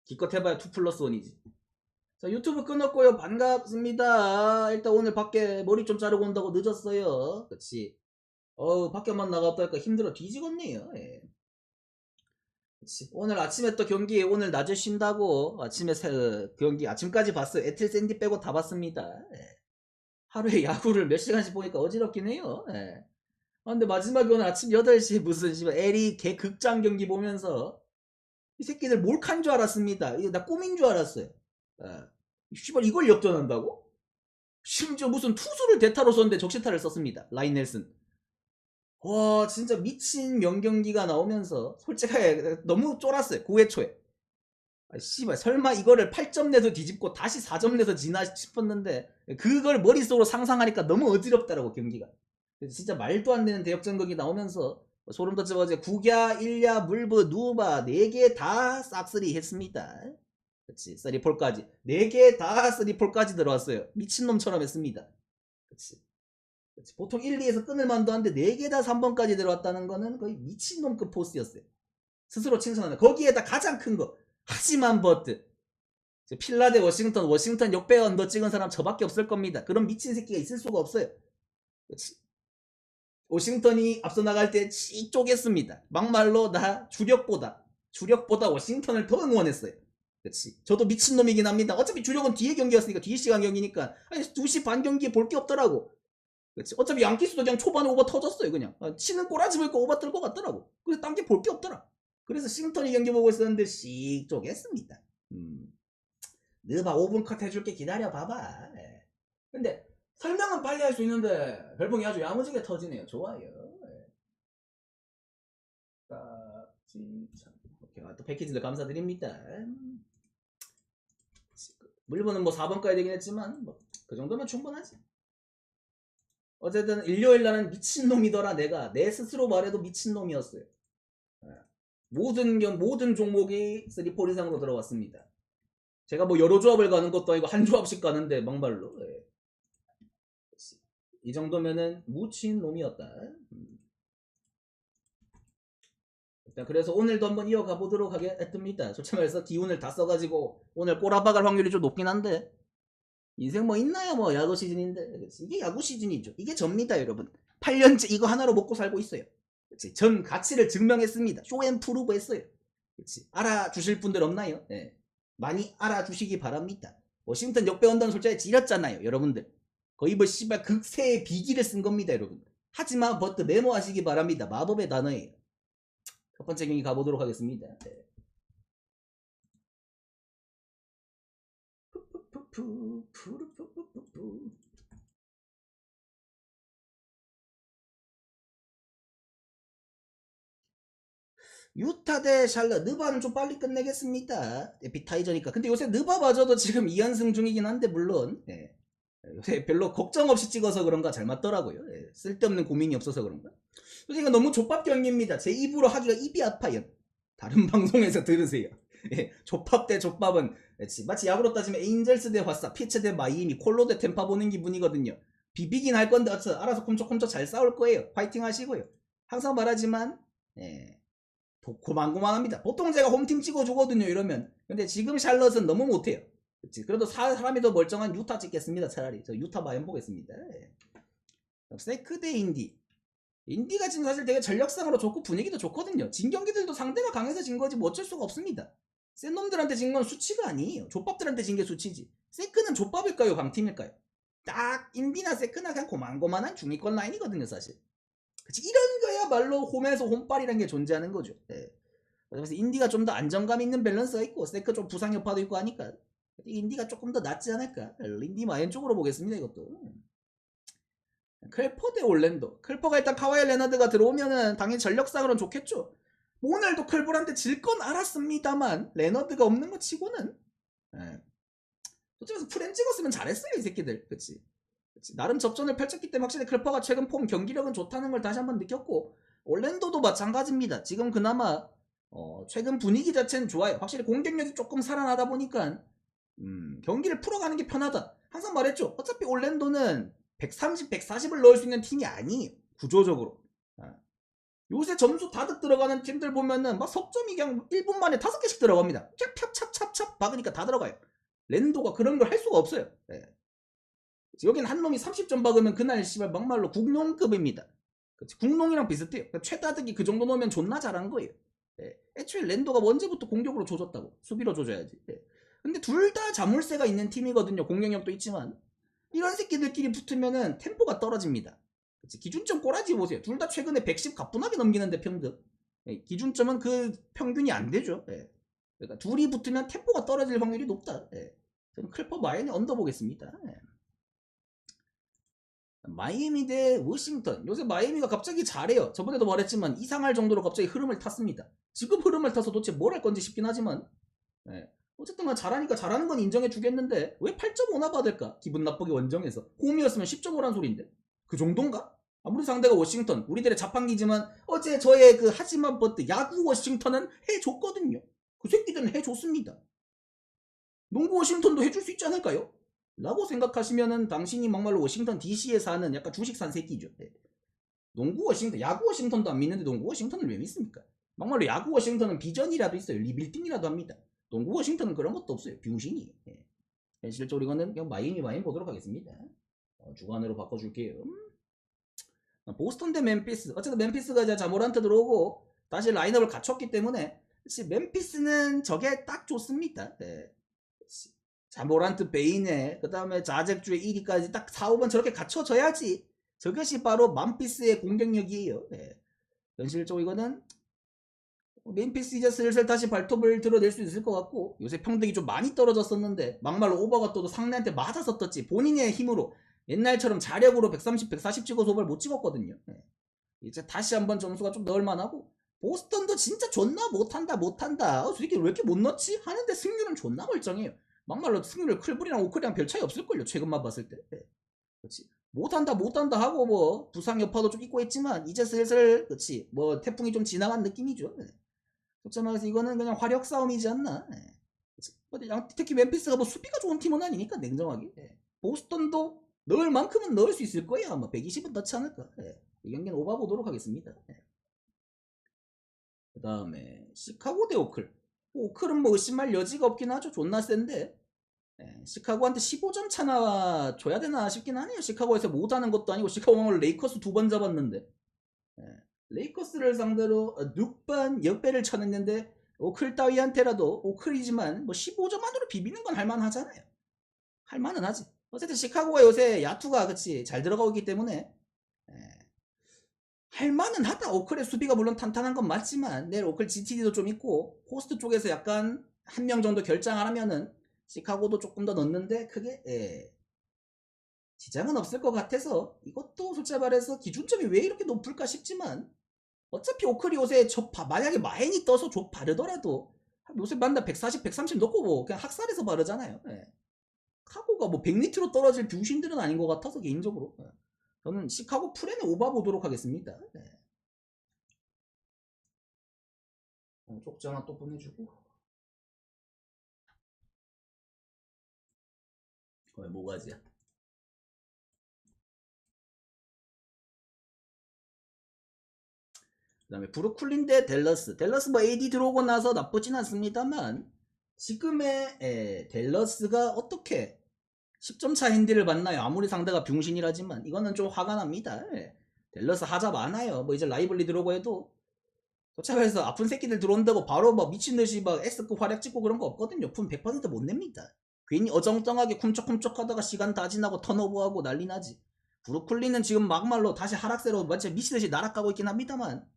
기껏 해봐야 2+1이지. 자, 유튜브 끊었고요. 반갑습니다. 일단 오늘 밖에 머리 좀 자르고 온다고 늦었어요. 그치. 밖에만 나갔다 하니까 힘들어 뒤지겠네요. 예. 그치. 오늘 아침에 또 경기, 오늘 낮에 쉰다고 아침에 경기 아침까지 봤어요. 에틸 샌디 빼고 다 봤습니다. 예. 하루에 야구를 몇 시간씩 보니까 어지럽긴 해요. 예. 근데 마지막에 오늘 아침 8시에 무슨 LA 개 극장 경기 보면서 이 새끼들 몰카인 줄 알았습니다. 이거 나 꿈인 줄 알았어요. 씨발 이걸 역전한다고? 심지어 무슨 투수를 대타로 썼는데 적시타를 썼습니다. 라인 넬슨. 와 진짜 미친 명경기가 나오면서 솔직하게 너무 쫄았어요. 9회 초에. 씨발 설마 이거를 8점 내서 뒤집고 다시 4점 내서 지나 싶었는데 그걸 머릿속으로 상상하니까 너무 어지럽더라고 경기가. 진짜 말도 안 되는 대역전극이 나오면서 소름 돋죠. 어제 구갸, 일야, 물브, 누바 4개 다 싹쓸이 했습니다. 그치, 3폴까지 4개 다 3폴까지 들어왔어요. 미친놈처럼 했습니다. 그치. 보통 1, 2에서 끊을 만도 한데 4개 다 3번까지 들어왔다는 거는 거의 미친놈급 포스였어요. 스스로 칭찬한다. 거기에다 가장 큰 거 하지만 버트 필라 대 워싱턴 역배 언더 찍은 사람 저밖에 없을 겁니다. 그런 미친 새끼가 있을 수가 없어요. 그치. 워싱턴이 앞서 나갈 때 씩 쪼갰습니다. 막말로 나 주력보다 워싱턴을 더 응원했어요. 그치. 저도 미친놈이긴 합니다. 어차피 주력은 뒤에 경기였으니까 뒤에 시간 경기니까 2시 반 경기에 볼 게 없더라고. 그치. 어차피 양키스도 그냥 초반에 오버 터졌어요. 그냥 치는 꼬라지 보니까 오버 뜰 것 같더라고. 그래서 딴 게 볼 게 없더라. 그래서 싱턴이 경기 보고 있었는데 씩 쪼갰습니다. 너봐 5분 컷 해줄게 기다려 봐봐. 근데 설명은 빨리 할 수 있는데 별풍이 아주 야무지게 터지네요. 좋아요. 또 패키지들 감사드립니다. 물건은 뭐 4번 가야 되긴 했지만 뭐 그 정도면 충분하지. 어쨌든 일요일 날은 미친놈이더라. 내 스스로 말해도 미친놈이었어요. 모든 종목이 3폴 이상으로 들어왔습니다. 제가 뭐 여러 조합을 가는 것도 아니고 한 조합씩 가는데 막말로 이 정도면은 무친 놈이었다. 그래서 오늘도 한번 이어가 보도록 하겠습니다. 솔직히 말해서 기운을 다 써가지고 오늘 꼬라박을 확률이 좀 높긴 한데 인생 뭐 있나요? 뭐 야구 시즌인데 이게 야구 시즌이죠. 이게 접니다 여러분. 8년째 이거 하나로 먹고 살고 있어요. 그치? 전 가치를 증명했습니다. 쇼앤프루브 했어요. 그치? 알아주실 분들 없나요? 네. 많이 알아주시기 바랍니다. 워싱턴 역배 언더는 솔직히 지렸잖아요 여러분들. 거의 뭐 씨발 극세의 비기를 쓴 겁니다 여러분. 하지만 버트 메모하시기 바랍니다. 마법의 단어예요. 첫 번째 경기 가보도록 하겠습니다. 네. 유타 대 샬럿. 느바는 좀 빨리 끝내겠습니다. 에피타이저니까. 근데 요새 느바마저도 지금 2연승 중이긴 한데 물론 요새 별로 걱정 없이 찍어서 그런가 잘 맞더라고요. 쓸데없는 고민이 없어서 그런가. 이거 너무 족밥 경기입니다. 제 입으로 하기가 입이 아파요. 다른 방송에서 들으세요. 족밥 대 족밥은 마치 야구로 따지면 에인젤스 대 화사, 피츠 대 마이애미, 콜로 대 템파 보는 기분이거든요. 비비긴 할 건데 알아서 콤짝콤짝 잘 싸울 거예요. 파이팅 하시고요. 항상 말하지만 고만고만합니다. 보통 제가 홈팀 찍어주거든요 이러면. 근데 지금 샬럿은 너무 못해요. 그치? 그래도 사람이 더 멀쩡한 유타 찍겠습니다. 차라리 저 유타 마연 보겠습니다. 세크 대 인디가 지금 사실 되게 전력상으로 좋고 분위기도 좋거든요. 진 경기들도 상대가 강해서 진 거지 뭐 어쩔 수가 없습니다. 센 놈들한테 진 건 수치가 아니에요. 족밥들한테 진 게 수치지. 세크는 족밥일까요 강팀일까요? 딱 인디나 세크나 그냥 고만고만한 중위권 라인이거든요 사실. 그치? 이런 거야말로 홈에서 홈빨이라는 게 존재하는 거죠. 그래서 인디가 좀 더 안정감 있는 밸런스가 있고 세크 좀 부상 여파도 있고 하니까 인디가 조금 더 낫지 않을까. 인디 마연 쪽으로 보겠습니다 이것도. 클퍼 대 올랜도. 클퍼가 일단 카와이 레너드가 들어오면은 당연히 전력상으로는 좋겠죠. 오늘도 클버한테 질 건 알았습니다만 레너드가 없는 거 치고는 솔직히 프렘 찍었으면 잘했어요 이 새끼들. 그치? 나름 접전을 펼쳤기 때문에 확실히 클퍼가 최근 폼 경기력은 좋다는 걸 다시 한번 느꼈고 올랜도도 마찬가지입니다. 지금 그나마 최근 분위기 자체는 좋아요. 확실히 공격력이 조금 살아나다 보니까 경기를 풀어가는 게 편하다. 항상 말했죠. 어차피 올랜도는 130, 140을 넣을 수 있는 팀이 아니에요. 구조적으로. 요새 점수 다득 들어가는 팀들 보면은 막 석점이 그냥 1분 만에 5개씩 들어갑니다. 그냥 찹찹찹찹 탁 박으니까 다 들어가요. 랜도가 그런 걸 할 수가 없어요. 예. 여기는 한 놈이 30점 박으면 그날 씨발 막말로 국농급입니다. 그치? 국농이랑 비슷해요. 그러니까 최다득이 그 정도 넣으면 존나 잘한 거예요. 예. 애초에 랜도가 언제부터 공격으로 조졌다고. 수비로 조져야지. 예. 근데 둘 다 자물쇠가 있는 팀이거든요. 공격력도 있지만 이런 새끼들끼리 붙으면은 템포가 떨어집니다. 그치? 기준점 꼬라지 보세요. 둘 다 최근에 110 가뿐하게 넘기는데 평균. 예. 기준점은 그 평균이 안 되죠. 예. 그러니까 둘이 붙으면 템포가 떨어질 확률이 높다. 예. 저는 클퍼 마이애미 언더 보겠습니다. 예. 마이애미 대 워싱턴. 요새 마이애미가 갑자기 잘해요. 저번에도 말했지만 이상할 정도로 갑자기 흐름을 탔습니다. 지금 흐름을 타서 도대체 뭘 할 건지 싶긴 하지만 예. 어쨌든 잘하니까 잘하는 건 인정해 주겠는데 왜 8.5나 받을까? 기분 나쁘게 원정해서 홈이었으면 10.5란 소린데 그 정도인가? 아무리 상대가 워싱턴 우리들의 자판기지만 어제 저의 그 하지만 버트 야구 워싱턴은 해줬거든요. 그 새끼들은 해줬습니다. 농구 워싱턴도 해줄 수 있지 않을까요? 라고 생각하시면은 당신이 막말로 워싱턴 DC에 사는 약간 주식 산 새끼죠. 네. 농구 워싱턴, 야구 워싱턴도 안 믿는데 농구 워싱턴을 왜 믿습니까? 막말로 야구 워싱턴은 비전이라도 있어요. 리빌딩이라도 합니다. 농구 워싱턴은 그런 것도 없어요. 병신이. 네. 현실적으로 이거는 그냥 마이애미 보도록 하겠습니다. 주관으로 바꿔줄게요. 보스턴 대 멤피스. 어쨌든 멤피스가 이제 자모란트 들어오고 다시 라인업을 갖췄기 때문에 멤피스는 저게 딱 좋습니다. 네. 자모란트 베인에 그 다음에 자잭주의 1위까지 딱 4, 5번 저렇게 갖춰져야지 저것이 바로 맘피스의 공격력이에요. 네. 현실적으로 이거는 멤피스 이제 슬슬 다시 발톱을 드러낼 수 있을 것 같고 요새 평등이 좀 많이 떨어졌었는데 막말로 오버가 떠도 상대한테 맞아서 떴지 본인의 힘으로 옛날처럼 자력으로 130, 140 찍어서 오버를 못 찍었거든요. 네. 이제 다시 한번 점수가 좀 넣을 만하고 보스턴도 진짜 존나 못한다 솔직히 왜 이렇게 못 넣지? 하는데 승률은 존나 멀쩡해요. 막말로 승률 클불이랑 오클이랑 별 차이 없을걸요. 최근만 봤을 때. 네. 그렇지. 못한다 하고 뭐 부상 여파도 좀 있고 했지만 이제 슬슬 그렇지 뭐 태풍이 좀 지나간 느낌이죠. 네. 솔직히 말해서 이거는 그냥 화력 싸움이지 않나. 네. 특히 멤피스가 뭐 수비가 좋은 팀은 아니니까 냉정하게. 네. 보스턴도 넣을 만큼은 넣을 수 있을 거예요. 아마 120은 넣지 않을까. 네. 이 경기는 오바 보도록 하겠습니다. 네. 그 다음에 시카고 대 오클. 오클은 뭐 의심할 여지가 없긴 하죠. 존나 센데 시카고한테 15점 차나 줘야 되나 싶긴 하네요. 시카고에서 못하는 것도 아니고 시카고는 레이커스 2번 잡았는데 레이커스를 상대로 6번 역배를 쳐냈는데 오클 따위한테라도 오클이지만 뭐 15점 안으로 비비는 건 할만하잖아요. 할만은 하지. 어쨌든 시카고가 요새 야투가 그치 잘 들어가고 있기 때문에 할만은 하다. 오클의 수비가 물론 탄탄한 건 맞지만 내일 오클 GTD도 좀 있고 포스트 쪽에서 약간 한 명 정도 결장을 하면은 시카고도 조금 더 넣는데 크게 지장은 없을 것 같아서 이것도 솔직히 말해서 기준점이 왜 이렇게 높을까 싶지만 어차피 오클이 요새 만약에 마인이 떠서 바르더라도 요새 만나 140, 130 넣고 뭐 그냥 학살해서 바르잖아요. 카고가 뭐 100리트로 떨어질 병신들은 아닌 것 같아서 개인적으로 저는 시카고 프렌에 오바 보도록 하겠습니다. 쪽지 하나 또 보내주고 뭐가지야. 그 다음에 브루클린 대 댈러스. 댈러스 뭐 AD 들어오고 나서 나쁘진 않습니다만 지금의 댈러스가 어떻게 10점 차 핸디를 만나요. 아무리 상대가 병신이라지만 이거는 좀 화가 납니다. 댈러스 하자 많아요. 뭐 이제 라이블리 들어오고 해도 도착해서 아픈 새끼들 들어온다고 바로 막 미친듯이 막 S급 활약 찍고 그런 거 없거든요. 품 100% 못 냅니다. 괜히 어정쩡하게 쿰쩍쿰쩍 하다가 시간 다 지나고 턴오버하고 난리 나지. 브루클린은 지금 막말로 다시 하락세로 완전 미치듯이 날아가고 있긴 합니다만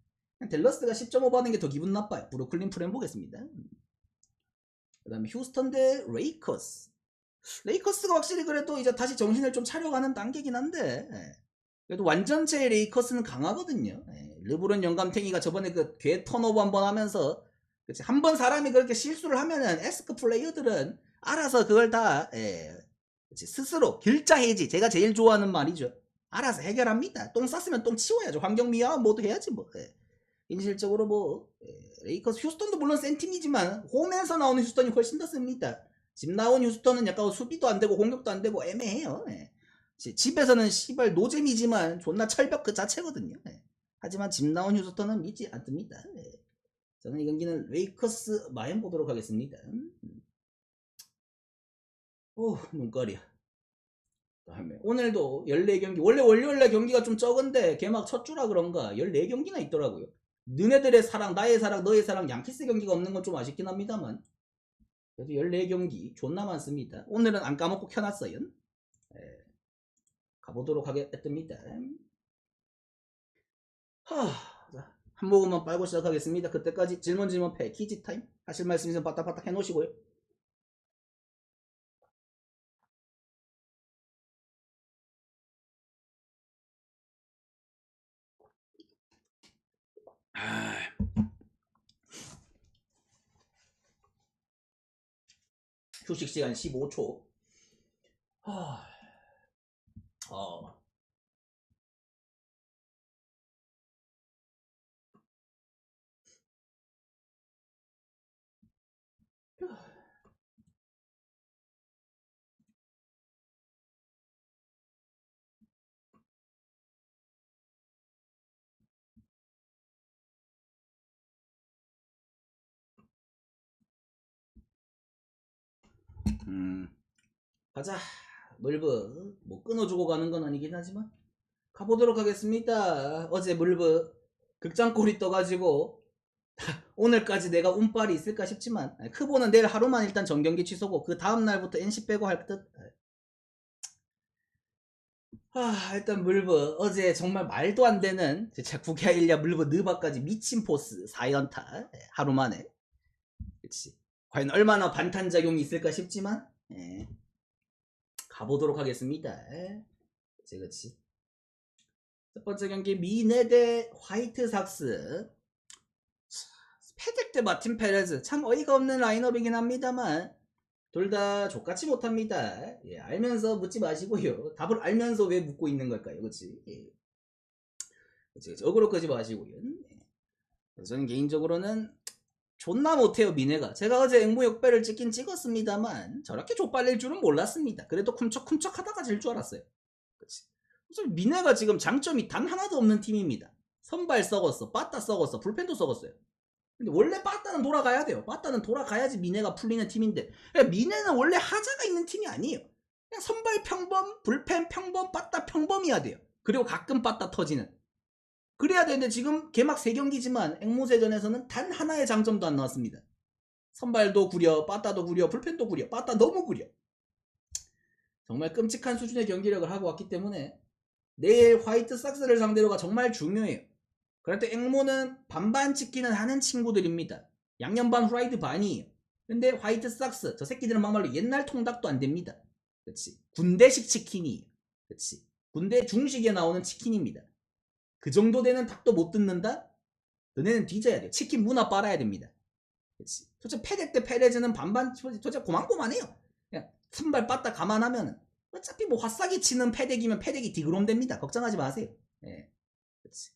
댈러스가 10.5 받는 게 더 기분 나빠요. 브루클린 프렌 보겠습니다. 그 다음에 휴스턴 대 레이커스. 레이커스가 확실히 그래도 이제 다시 정신을 좀 차려가는 단계긴 한데 그래도 완전체 레이커스는 강하거든요. 르브론 영감탱이가 저번에 그 괴 턴오버 한번 하면서 한번 사람이 그렇게 실수를 하면은 S급 플레이어들은 알아서 그걸 다 스스로 길자 해지 제가 제일 좋아하는 말이죠. 알아서 해결합니다. 똥 쌌으면 똥 치워야죠. 환경미화 뭐도 해야지 뭐. 현실적으로 뭐 레이커스 휴스턴도 물론 센 팀이지만 홈에서 나오는 휴스턴이 훨씬 더 셉니다. 집 나온 휴스턴은 약간 수비도 안 되고 공격도 안 되고 애매해요. 집에서는 씨발 노잼이지만 존나 철벽 그 자체거든요. 하지만 집 나온 휴스턴은 믿지 않습니다. 저는 이 경기는 레이커스 마인 보도록 하겠습니다. 눈깔이야. 그다음에 오늘도 14경기. 원래 월요일날 경기가 좀 적은데 개막 첫 주라 그런가 14경기나 있더라고요. 너네들의 사랑, 나의 사랑, 너의 사랑, 양키스 경기가 없는 건 좀 아쉽긴 합니다만 그래도 14경기 존나 많습니다. 오늘은 안 까먹고 켜놨어요. 가보도록 하겠습니다. 한 모금만 빨고 시작하겠습니다. 그때까지 질문 패키지 타임 하실 말씀 있으면 바닥바닥 해놓으시고요. 휴식 시간 15초. 가자. 물브 뭐 끊어주고 가는 건 아니긴 하지만 가보도록 하겠습니다. 어제 물브 극장골이 떠가지고 오늘까지 내가 운빨이 있을까 싶지만 크보는 내일 하루만 일단 전경기 취소고 그 다음날부터 NC 빼고 할 듯. 일단 물브 어제 정말 말도 안 되는 진짜 국야 일야 물브 느바까지 미친 포스 4연타 하루 만에. 그치. 과연 얼마나 반탄작용이 있을까 싶지만 가보도록 하겠습니다. 그치. 첫 번째 경기 미네 대 화이트삭스. 패덱 대 마틴 페레즈. 참 어이가 없는 라인업이긴 합니다만 둘 다 족같이 못합니다. 알면서 묻지 마시고요. 답을 알면서 왜 묻고 있는 걸까요? 그치? 그치. 어그로 끄지 마시고요. 저는 개인적으로는 존나 못해요 미네가. 제가 어제 앵무역배를 찍긴 찍었습니다만 저렇게 족발릴 줄은 몰랐습니다. 그래도 쿰척쿰척 하다가 질 줄 알았어요. 그치. 미네가 지금 장점이 단 하나도 없는 팀입니다. 선발 썩었어, 빠따 썩었어, 불펜도 썩었어요. 근데 원래 빠따는 돌아가야 돼요. 빠따는 돌아가야지 미네가 풀리는 팀인데 미네는 원래 하자가 있는 팀이 아니에요. 그냥 선발 평범, 불펜 평범, 빠따 평범이야 돼요. 그리고 가끔 빠따 터지는. 그래야 되는데 지금 개막 3경기지만 앵무새전에서는 단 하나의 장점도 안 나왔습니다. 선발도 구려, 빠따도 구려, 불펜도 구려, 빠따 너무 구려. 정말 끔찍한 수준의 경기력을 하고 왔기 때문에 내일 화이트삭스를 상대로가 정말 중요해요. 그럴 때 앵무는 반반 찍기는 하는 친구들입니다. 양념 반 후라이드 반이에요. 근데 화이트삭스 저 새끼들은 막말로 옛날 통닭도 안 됩니다. 그치. 군대식 치킨이에요. 그치. 군대 중식에 나오는 치킨입니다. 그 정도 되는 닭도 못 듣는다? 너네는 뒤져야 돼요. 치킨 문화 빨아야 됩니다. 그치. 도대체 패덱 대 페레즈는 반반 도대체 고만고만해요. 그냥 선발 빠따 감안하면 어차피 뭐 화싸기 치는 패덱이면 패덱이 디그롬 됩니다. 걱정하지 마세요. 그치.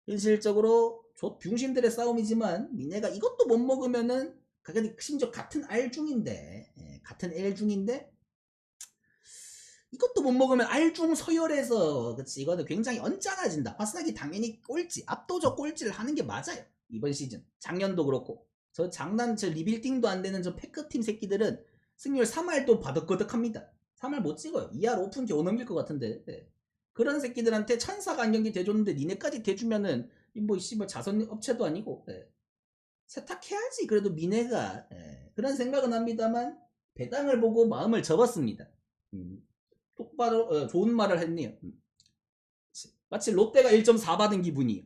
현실적으로 병신들의 싸움이지만 미네가 이것도 못 먹으면은 심지어 같은 R중인데 같은 L중인데 이것도 못 먹으면 R중 서열에서 그치 이거는 굉장히 언짢아진다. 화싹이 당연히 꼴찌 압도적 꼴찌를 하는 게 맞아요. 이번 시즌 작년도 그렇고 저 리빌딩도 안 되는 저 패크팀 새끼들은 승률 3할도 바득거득합니다. 3할 못 찍어요. 2할 오픈 겨우 넘길 것 같은데 그런 새끼들한테 천사가 안 경기 대줬는데 니네까지 대주면은 뭐 씨발 자선 업체도 아니고 세탁해야지. 그래도 미네가 그런 생각은 합니다만 배당을 보고 마음을 접었습니다. 똑바로 좋은 말을 했네요. 마치 롯데가 1.4 받은 기분이에요.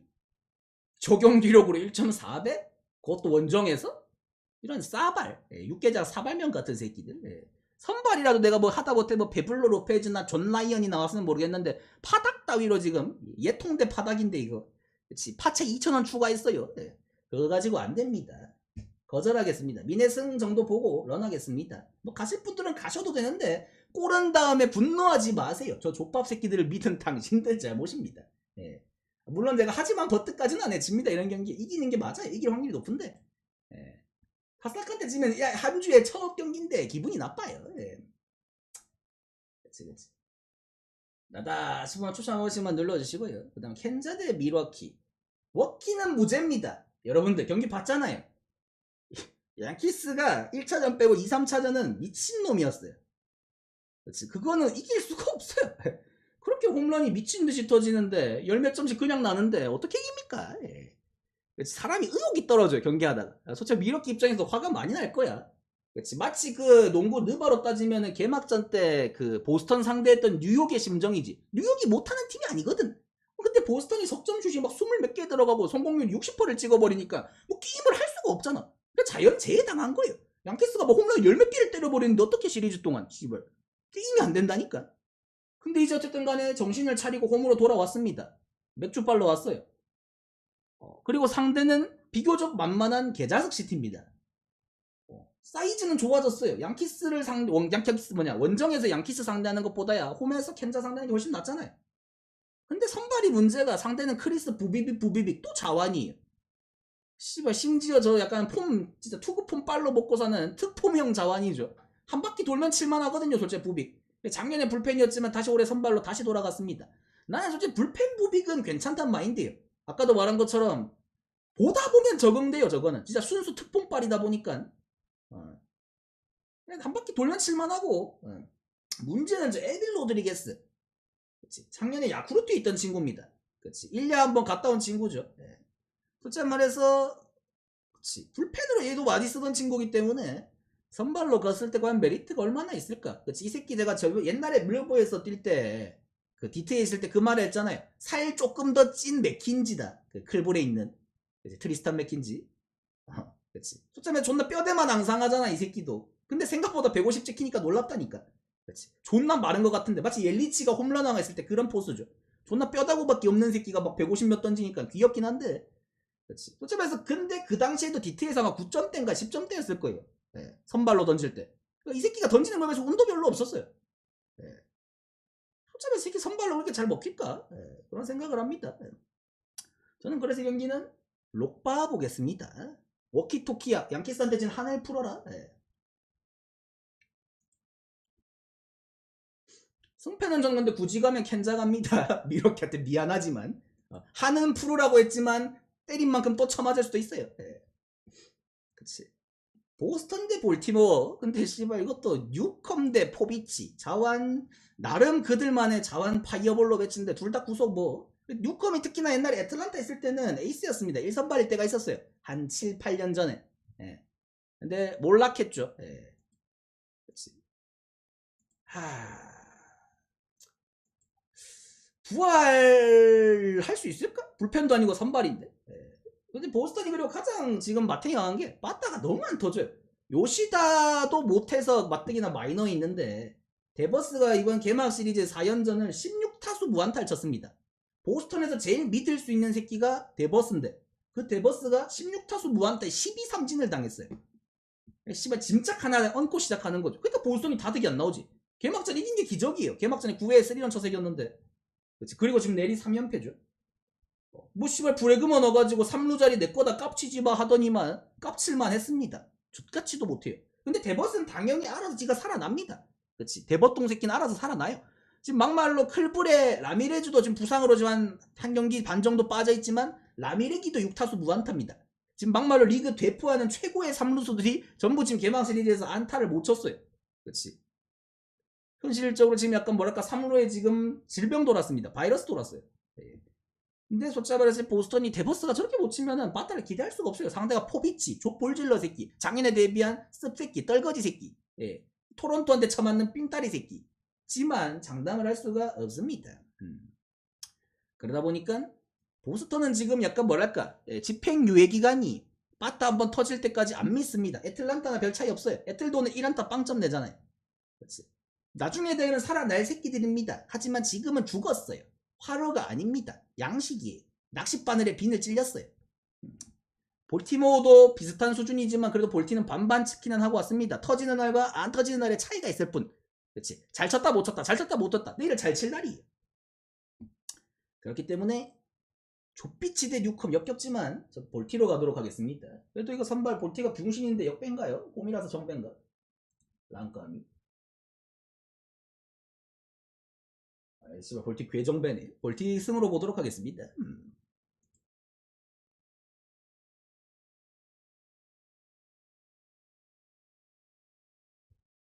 적용 기록으로 1.4배? 그것도 원정에서? 이런 싸발 6계좌 사발면 같은 새끼들. 선발이라도 내가 뭐 하다 못해 뭐 베블로 로페즈나 존 라이언이 나왔으면 모르겠는데 파닥 따위로 지금 예통대 파닥인데 이거 그치 파채 2,000원 추가했어요. 그거 가지고 안 됩니다. 거절하겠습니다. 미네승 정도 보고 런하겠습니다. 뭐 가실 분들은 가셔도 되는데 꼬른 다음에 분노하지 마세요. 저 족밥 새끼들을 믿은 당신들 잘못입니다. 물론 내가 하지만 버트까지는 안 해집니다. 이런 경기 이기는 게 맞아요. 이길 확률이 높은데 파싹한테 지면 야, 한 주에 1,000억 경기인데 기분이 나빠요. 그치. 나다 싶으면 추천 한 번씩만 눌러주시고요. 그 다음 켄자 대 밀워키. 워키는 무죄입니다. 여러분들 경기 봤잖아요. 양키스가 1차전 빼고 2, 3차전은 미친놈이었어요. 그렇지. 그거는 이길 수가 없어요. 그렇게 홈런이 미친 듯이 터지는데 열 몇 점씩 그냥 나는데 어떻게 이깁니까? 예. 그렇지. 사람이 의욕이 떨어져요 경기하다가. 솔직히 미러키 입장에서 화가 많이 날 거야. 그렇지. 마치 그 농구 느바로 따지면은 개막전 때 그 보스턴 상대했던 뉴욕의 심정이지. 뉴욕이 못하는 팀이 아니거든. 근데 보스턴이 석점슛이 막 20 몇 개 들어가고 성공률 60%를 찍어버리니까 뭐 게임을 할 수가 없잖아. 그러니까 자연재해 당한 거예요. 양키스가 뭐 홈런 열 몇 개를 때려버리는데 어떻게 시리즈 동안 씨발 게임이 안 된다니까. 근데 이제 어쨌든 간에 정신을 차리고 홈으로 돌아왔습니다. 맥주 빨러 왔어요. 그리고 상대는 비교적 만만한 개자석 시티입니다. 사이즈는 좋아졌어요. 양키스를 양키스 원정에서 양키스 상대하는 것보다야 홈에서 캔자 상대하는 게 훨씬 낫잖아요. 근데 선발이 문제가 상대는 크리스 부비빅 또 자완이에요. 씨발 심지어 저 약간 폼 진짜 투구 폼 빨로 먹고 사는 특폼형 자완이죠. 한 바퀴 돌면 칠만 하거든요 솔직히 부빅. 작년에 불펜이었지만 다시 올해 선발로 다시 돌아갔습니다. 나는 솔직히 불펜 부빅은 괜찮단 마인드예요. 아까도 말한 것처럼 보다 보면 적응돼요 저거는. 진짜 순수 특폼빨이다 보니까 그냥 한 바퀴 돌면 칠만하고. 문제는 저 에빌 로드리게스. 그치. 작년에 야쿠르트에 있던 친구입니다. 그치. 1년 한번 갔다 온 친구죠. 예. 솔직히 말해서 그치. 불펜으로 얘도 많이 쓰던 친구기 때문에 선발로 갔을 때 과연 메리트가 얼마나 있을까? 그치. 이 새끼 제가 옛날에 밀보에서 뛸 때 그 디트에 있을 때 그 말을 했잖아요. 살 조금 더 찐 맥킨지다. 그 클볼에 있는 그치. 트리스탄 맥킨지. 그치. 솔직히 존나 뼈대만 앙상하잖아 이 새끼도. 근데 생각보다 150 찍히니까 놀랍다니까. 그치. 존나 마른 것 같은데 마치 옐리치가 홈런왕 했을 때 그런 포스죠. 존나 뼈다구밖에 없는 새끼가 막 150 몇 던지니까 귀엽긴 한데. 그치. 솔직히 말해서 근데 그 당시에도 디트에서 아마 9점대인가 10점대였을 거예요. 예. 선발로 던질 때. 그러니까 이 새끼가 던지는 거에 비해서 운도 별로 없었어요. 예. 솔직히 말해서 이 새끼 선발로 그렇게 잘 먹힐까? 예. 그런 생각을 합니다. 예. 저는 그래서 이 경기는 록바 보겠습니다. 워키토키야 양키스한테 진 하늘 풀어라. 예. 승패는 전 근데 굳이 가면 켄자 갑니다. 미러키한테 미안하지만 하는 프로라고 했지만 때린 만큼 또 쳐맞을 수도 있어요. 예. 그치. 보스턴 대 볼티모어. 근데 씨발 이것도 뉴컴 대 포비치. 자완 나름 그들만의 자완 파이어볼로 배치인데 둘 다 구속 뭐. 뉴컴이 특히나 옛날에 애틀란타 있을 때는 에이스였습니다. 1선발일 때가 있었어요. 한 7, 8년 전에. 예. 근데 몰락했죠. 예. 그치. 부활할 수 있을까? 불펜도 아니고 선발인데. 예. 근데 보스턴이 그리고 가장 지금 마탱이 강한 게 빠따가 너무 안 터져요. 요시다도 못해서 마뜩이나 마이너에 있는데 데버스가 이번 개막 시리즈 4연전을 16타수 무안타를 쳤습니다. 보스턴에서 제일 믿을 수 있는 새끼가 데버스인데 그 데버스가 16타수 무안타에 12삼진을 당했어요. 씨발 짐작 하나 얹고 시작하는 거죠. 그러니까 보스턴이 다득이 안 나오지. 개막전 이긴 게 기적이에요. 개막전에 9회에 3런 쳐서 이겼는데. 그치. 그리고 지금 내리 3연패죠. 뭐 씨발 브레그먼 넣어가지고 3루 자리 내 거다 깝치지마 하더니만 깝칠만 했습니다. 족같지도 못해요. 근데 데벗은 당연히 알아서 지가 살아납니다. 그치. 데벗 동새끼는 알아서 살아나요. 지금 막말로 클불의 라미레즈도 지금 부상으로 지금 한 경기 반 정도 빠져있지만 라미레기도 6타수 무안타입니다. 지금 막말로 리그 대표하는 최고의 3루수들이 전부 지금 개막 시리즈에서 안타를 못 쳤어요. 그치. 현실적으로 지금 약간 뭐랄까 3루에 지금 질병 돌았습니다. 바이러스 돌았어요. 예. 근데 솔직히 말해서 보스턴이 데버스가 저렇게 못 치면은 바타를 기대할 수가 없어요. 상대가 포비치, 족볼질러 새끼, 작년에 데뷔한 습새끼, 떨거지 새끼, 예. 토론토한테 쳐맞는 삥따리 새끼. 지만 장담을 할 수가 없습니다. 그러다 보니까 보스턴은 지금 약간 뭐랄까 집행 유예 기간이 바타 한번 터질 때까지 안 믿습니다. 애틀란타나 별 차이 없어요. 애틀도는 1안타 빵점 내잖아요. 그렇지. 나중에 되면 살아날 새끼들입니다. 하지만 지금은 죽었어요. 화로가 아닙니다. 양식이에요. 낚싯바늘에 비늘 찔렸어요. 볼티모어도 비슷한 수준이지만 그래도 볼티는 반반 치킨은 하고 왔습니다. 터지는 날과 안 터지는 날의 차이가 있을 뿐. 그렇지. 잘 쳤다 못 쳤다 잘 쳤다 못 쳤다 내일을 잘 칠 날이에요. 그렇기 때문에 족비치 대 뉴컴 역겹지만 저 볼티로 가도록 하겠습니다. 그래도 이거 선발 볼티가 병신인데 역배인가요? 홈이라서 정배인가? 랑까미. 씨발 볼티 괴정배네. 볼티 승으로 보도록 하겠습니다.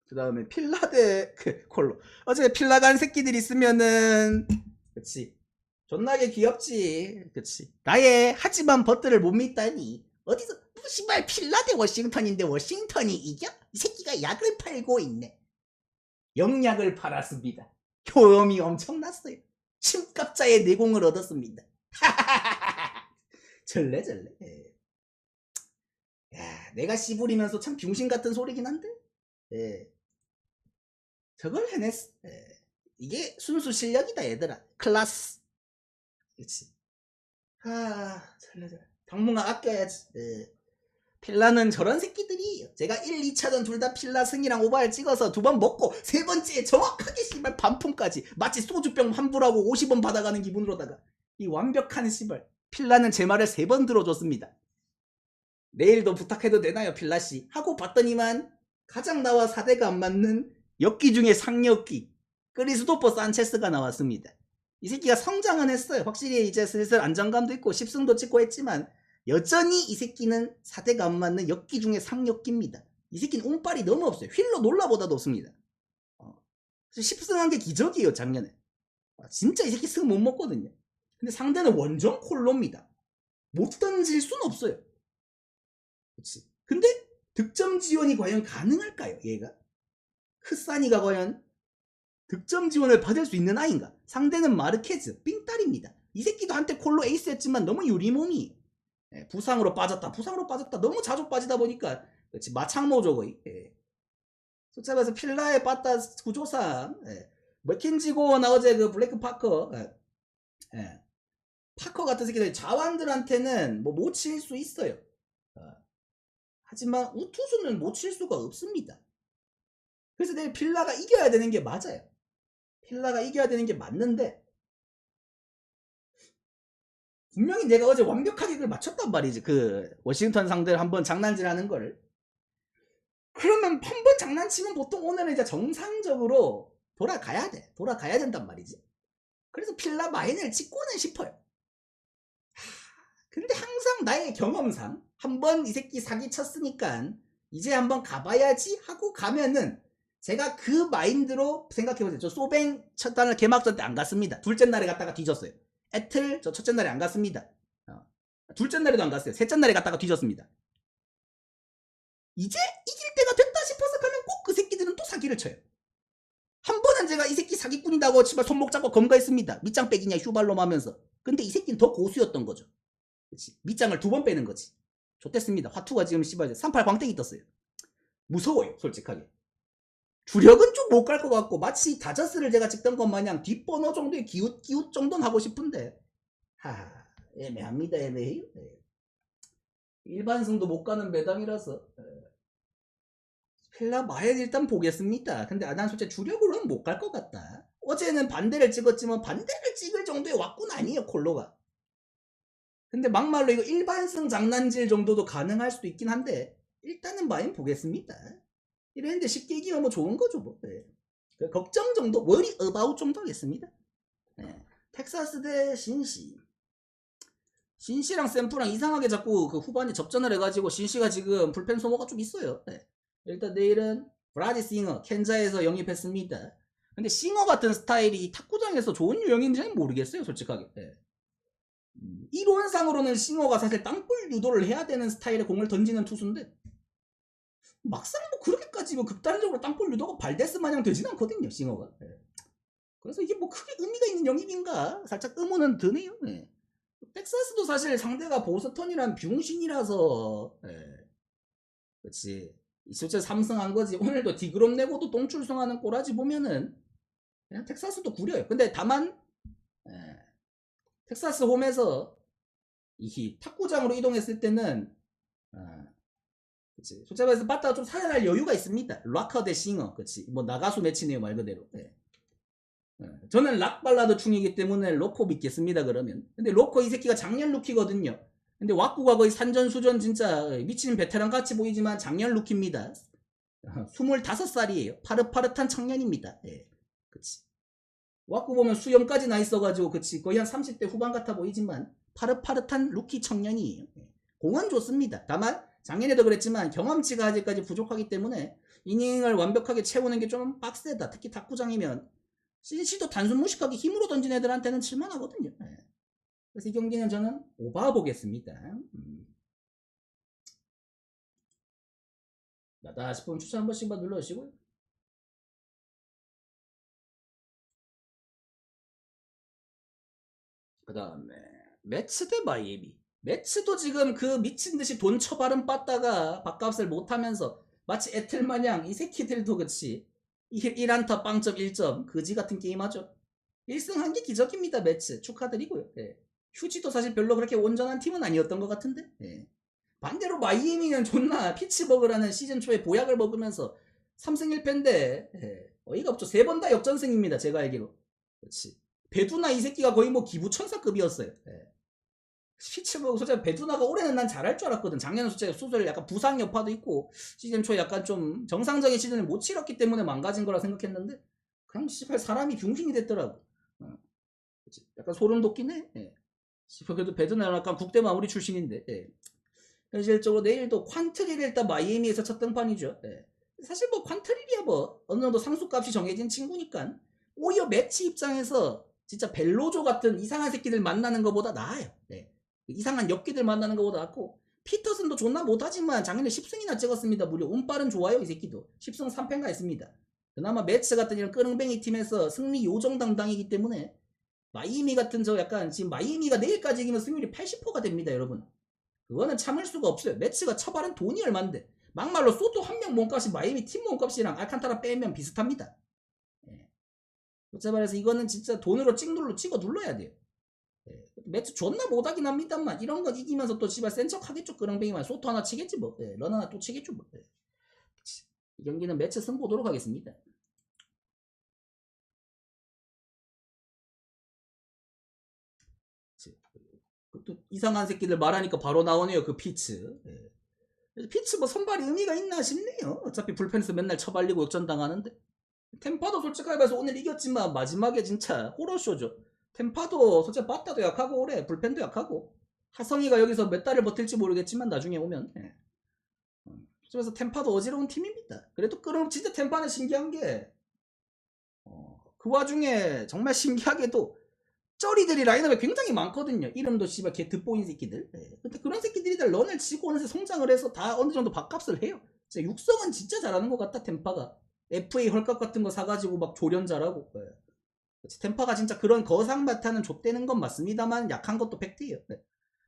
그 다음에 필라데 콜로. 어제 필라 간 새끼들 있으면은 그치 존나게 귀엽지. 그치 나의 하지만 버트를 못 믿다니. 어디서 씨발 필라데 워싱턴인데 워싱턴이 이겨? 이 새끼가 약을 팔고 있네. 영약을 팔았습니다. 효험이 엄청났어요. 침갑자의 내공을 얻었습니다. 절레절레. 야, 내가 씨부리면서 참 병신 같은 소리긴 한데. 예. 저걸 해냈어. 예. 이게 순수 실력이다 얘들아. 클라스. 그치. 절레절레. 당분간 아껴야지. 예. 필라는 저런 새끼들이 제가 1, 2차전 둘 다 필라 승이랑 오바를 찍어서 두 번 먹고 세 번째에 정확하게 씨발 반품까지 마치 소주병 환불하고 50원 받아가는 기분으로다가 이 완벽한 씨발 필라는 제 말을 3번 들어줬습니다. 내일도 부탁해도 되나요 필라씨? 하고 봤더니만 가장 나와 4대가 안 맞는 엽기 중에 상엽기 크리스토퍼 산체스가 나왔습니다. 이 새끼가 성장은 했어요. 확실히 이제 슬슬 안정감도 있고 10승도 찍고 했지만 여전히 이 새끼는 4대가 안 맞는 엽기 중에 상엽기입니다. 이 새끼는 운빨이 너무 없어요. 휠로 놀라보다도 없습니다. 10승한 게 기적이에요 작년에. 진짜 이 새끼 승 못 먹거든요. 근데 상대는 원정 콜로입니다. 못 던질 순 없어요. 그치. 근데 득점 지원이 과연 가능할까요 얘가? 흐사니가 과연 득점 지원을 받을 수 있는 아이인가? 상대는 마르케즈 삥딸입니다. 이 새끼도 한때 콜로 에이스 했지만 너무 유리몸이 부상으로 빠졌다 너무 자주 빠지다 보니까 그렇지 마창모죠 거의. 솔직히 말해서 필라에 빠따 구조상 맥킨지고 나 어제 그 블레이크 파커 파커 같은 새끼들 자완들한테는 뭐 못 칠 수 있어요. 하지만 우투수는 못 칠 수가 없습니다. 그래서 내일 필라가 이겨야 되는 게 맞아요. 필라가 이겨야 되는 게 맞는데 분명히 내가 어제 완벽하게 그걸 맞췄단 말이지. 그 워싱턴 상대를 한번 장난질하는 거를. 그러면 한 번 장난치면 보통 오늘은 이제 정상적으로 돌아가야 돼. 돌아가야 된단 말이지. 그래서 필라 마인을 찍고는 싶어요. 근데 항상 나의 경험상 한번 이 새끼 사기 쳤으니까 이제 한번 가봐야지 하고 가면은 제가 그 마인드로 생각해보세요. 저 소뱅 첫 달 개막전 때 안 갔습니다. 둘째 날에 갔다가 뒤졌어요. 애틀 저 첫째 날에 안 갔습니다. 둘째 날에도 안 갔어요. 셋째 날에 갔다가 뒤졌습니다. 이제 이길 때가 됐다 싶어서 가면 꼭 그 새끼들은 또 사기를 쳐요. 한 번은 제가 이 새끼 사기꾼이다고 치마 손목 잡고 검거했습니다. 밑장 빼기냐 휴발롬 하면서. 근데 이 새끼는 더 고수였던 거죠. 그치? 밑장을 2번 빼는 거지. 좋댔습니다. 화투가 지금 씨발 38 광땡이 떴어요. 무서워요 솔직하게. 주력은 좀 못 갈 것 같고 마치 다저스를 제가 찍던 것 마냥 뒷번호 정도의 기웃 정도는 하고 싶은데 애매합니다. 애매해요. 일반승도 못 가는 매당이라서 필라 마엔 일단 보겠습니다. 근데 난 솔직히 주력으로는 못 갈 것 같다. 어제는 반대를 찍었지만 반대를 찍을 정도의 왁구는 아니에요 콜로가. 근데 막말로 이거 일반승 장난질 정도도 가능할 수도 있긴 한데 일단은 마엔 보겠습니다. 이랬는데 쉽게 이기면 뭐 좋은 거죠 뭐. 걱정 정도 워리 어바웃 정도 하겠습니다. 텍사스 대 신시. 신시랑 샘프랑 이상하게 자꾸 그 후반에 접전을 해가지고 신시가 지금 불펜 소모가 좀 있어요. 일단 내일은 브라디 싱어 켄자에서 영입했습니다. 근데 싱어 같은 스타일이 탁구장에서 좋은 유형인지는 모르겠어요 솔직하게. 이론상으로는 싱어가 사실 땅볼 유도를 해야 되는 스타일의 공을 던지는 투수인데 막상 뭐 그렇게까지 뭐 극단적으로 땅볼 유도가 발데스 마냥 되진 않거든요 싱어가. 그래서 이게 뭐 크게 의미가 있는 영입인가 살짝 의문은 드네요. 텍사스도 사실 상대가 보스턴이란 병신이라서 그렇지 실제 3승한 거지. 오늘도 디그롬 내고도 똥출성하는 꼬라지 보면은 그냥 텍사스도 구려요. 근데 다만 텍사스 홈에서 이 탁구장으로 이동했을 때는 그치 솔직히 말해서 빠따가 좀 살아날 여유가 있습니다. 락커 대 싱어 그치 뭐 나가수 매치네요 말 그대로. 저는 락 발라드 충이기 때문에 로코 믿겠습니다 그러면. 근데 로코 이 새끼가 작년 루키거든요. 근데 왁구가 거의 산전수전 진짜 미친 베테랑 같이 보이지만 작년 루키입니다. 25살이에요. 파릇파릇한 청년입니다. 그치 왁구 보면 수염까지 나 있어가지고 그치 거의 한 30대 후반 같아 보이지만 파릇파릇한 루키 청년이에요. 공은 좋습니다. 다만 작년에도 그랬지만 경험치가 아직까지 부족하기 때문에 이닝을 완벽하게 채우는 게 좀 빡세다. 특히 탁구장이면 CNC도 단순 무식하게 힘으로 던진 애들한테는 칠만하거든요. 예. 그래서 이 경기는 저는 오바 보겠습니다. 나다 싶으면 추천 한 번씩만 눌러주시고요. 그 다음에 매츠 대 마이애미. 매츠도 지금 그 미친듯이 돈 처발은 빻다가 밥값을 못하면서 마치 애틀마냥 이 새끼들도 그치 1안타 빵점 1점 그지 같은 게임 하죠. 1승 한 게 기적입니다. 매츠 축하드리고요. 예. 휴지도 사실 별로 그렇게 온전한 팀은 아니었던 것 같은데 예. 반대로 마이애미는 존나 피츠버그라는 시즌 초에 보약을 먹으면서 3승 1패인데 예. 어이가 없죠. 3번 다 역전승입니다. 제가 알기로. 그렇지. 배두나 이 새끼가 거의 뭐 기부천사급이었어요. 예. 피츠버그 솔직히 배두나가 올해는 난 잘할 줄 알았거든. 작년은 솔직히 소설 약간 부상 여파도 있고 시즌 초에 약간 좀 정상적인 시즌을 못 치렀기 때문에 망가진 거라 생각했는데 그냥 씨발 사람이 병신이 됐더라고. 그치. 약간 소름 돋긴 해. 예. 씨발 그래도 배두나는 약간 국대 마무리 출신인데 예. 현실적으로 내일도 퀀트리를 일단 마이애미에서 첫 등판이죠. 예. 사실 뭐 퀀트리야 뭐 어느 정도 상수값이 정해진 친구니까 오히려 매치 입장에서 진짜 벨로조 같은 이상한 새끼들 만나는 것보다 나아요. 네. 이상한 엽기들 만나는 것보다 낫고 피터슨도 존나 못하지만 작년에 10승이나 찍었습니다. 무려 운빨은 좋아요. 이 새끼도 10승 3패인가 했습니다. 그나마 매츠 같은 이런 끄릉뱅이 팀에서 승리 요정당당이기 때문에 마이애미 같은 저 약간 지금 마이애미가 내일까지 이기면 승률이 80%가 됩니다. 여러분 그거는 참을 수가 없어요. 매츠가 처발은 돈이 얼만데 막말로 소토 한 명 몸값이 마이애미 팀 몸값이랑 알칸타라 빼면 비슷합니다. 예. 그렇자 말해서 이거는 진짜 돈으로 찍어 눌러야 돼요. 예. 매치 존나 못하긴 합니다만 이런 거 이기면서 또 씨발 센 척 하겠죠. 그랑뱅이만 소토 하나 치겠지 뭐. 예. 런 하나 또 치겠죠 뭐. 예. 이 경기는 매치 승 보도록 하겠습니다. 또 이상한 새끼들 말하니까 바로 나오네요. 그 피츠. 예. 피츠 뭐 선발이 의미가 있나 싶네요. 어차피 불펜에서 맨날 처발리고 역전당하는데 템파도 솔직하게 말해서 오늘 이겼지만 마지막에 진짜 호러쇼죠. 템파도 솔직히 빠따도 약하고 올해 불펜도 약하고 하성이가 여기서 몇 달을 버틸지 모르겠지만 나중에 오면 예. 그래서 템파도 어지러운 팀입니다. 그래도 그럼 진짜 템파는 신기한 게 그 와중에 정말 신기하게도 쩌리들이 라인업에 굉장히 많거든요. 이름도 씨발 개 득보인 새끼들. 예. 근데 그런 새끼들이 다 런을 치고 어느새 성장을 해서 다 어느 정도 밥값을 해요. 진짜 육성은 진짜 잘하는 것 같다 템파가. FA 헐값 같은 거 사가지고 막 조련 잘하고. 예. 템파가 진짜 그런 거상바타는 좆되는 건 맞습니다만 약한 것도 팩트예요. 네.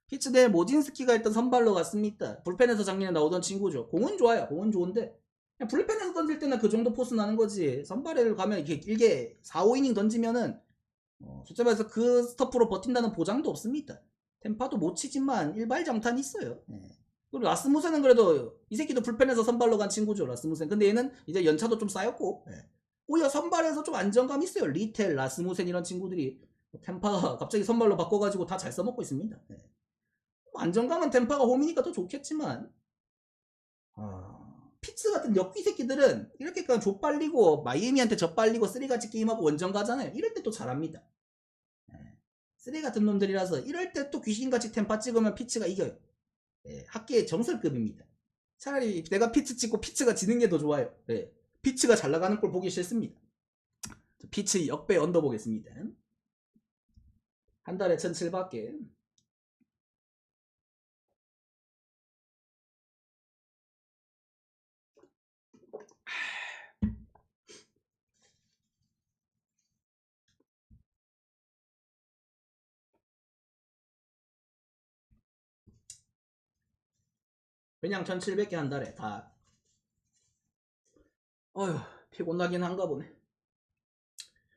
피츠 대 모진스키가 일단 선발로 갔습니다. 불펜에서 작년에 나오던 친구죠. 공은 좋아요. 공은 좋은데 그냥 불펜에서 던질 때는 그 정도 포스 나는 거지. 선발을 가면 이렇게 길게 4, 5이닝 던지면은 솔직히 말해서 그 스토프로 버틴다는 보장도 없습니다. 템파도 못 치지만 일발장탄이 있어요. 예. 그리고 라스무센은 그래도 이 새끼도 불펜에서 선발로 간 친구죠. 라스무센. 근데 얘는 이제 연차도 좀 쌓였고 예. 오히려 선발에서 좀 안정감 있어요. 리텔, 라스무센 이런 친구들이 템파가 갑자기 선발로 바꿔가지고 다 잘 써먹고 있습니다. 예. 안정감은 템파가 홈이니까 더 좋겠지만 피츠 같은 역귀 새끼들은 이렇게 그냥 좆빨리고 마이애미한테 젖빨리고 쓰리같이 게임하고 원정 가잖아요. 이럴 때 또 잘합니다. 쓰리 같은 놈들이라서 이럴 때 또 귀신같이 템파 찍으면 피츠가 이겨요. 예, 학계의 정설급입니다. 차라리 내가 피츠 찍고 피츠가 지는 게 더 좋아요. 예, 피츠가 잘 나가는 꼴 보기 싫습니다. 피츠 역배 언더 보겠습니다. 한 달에 1,700개. 그냥 1,700개 한 달에 다. 어휴 피곤하긴 한가 보네.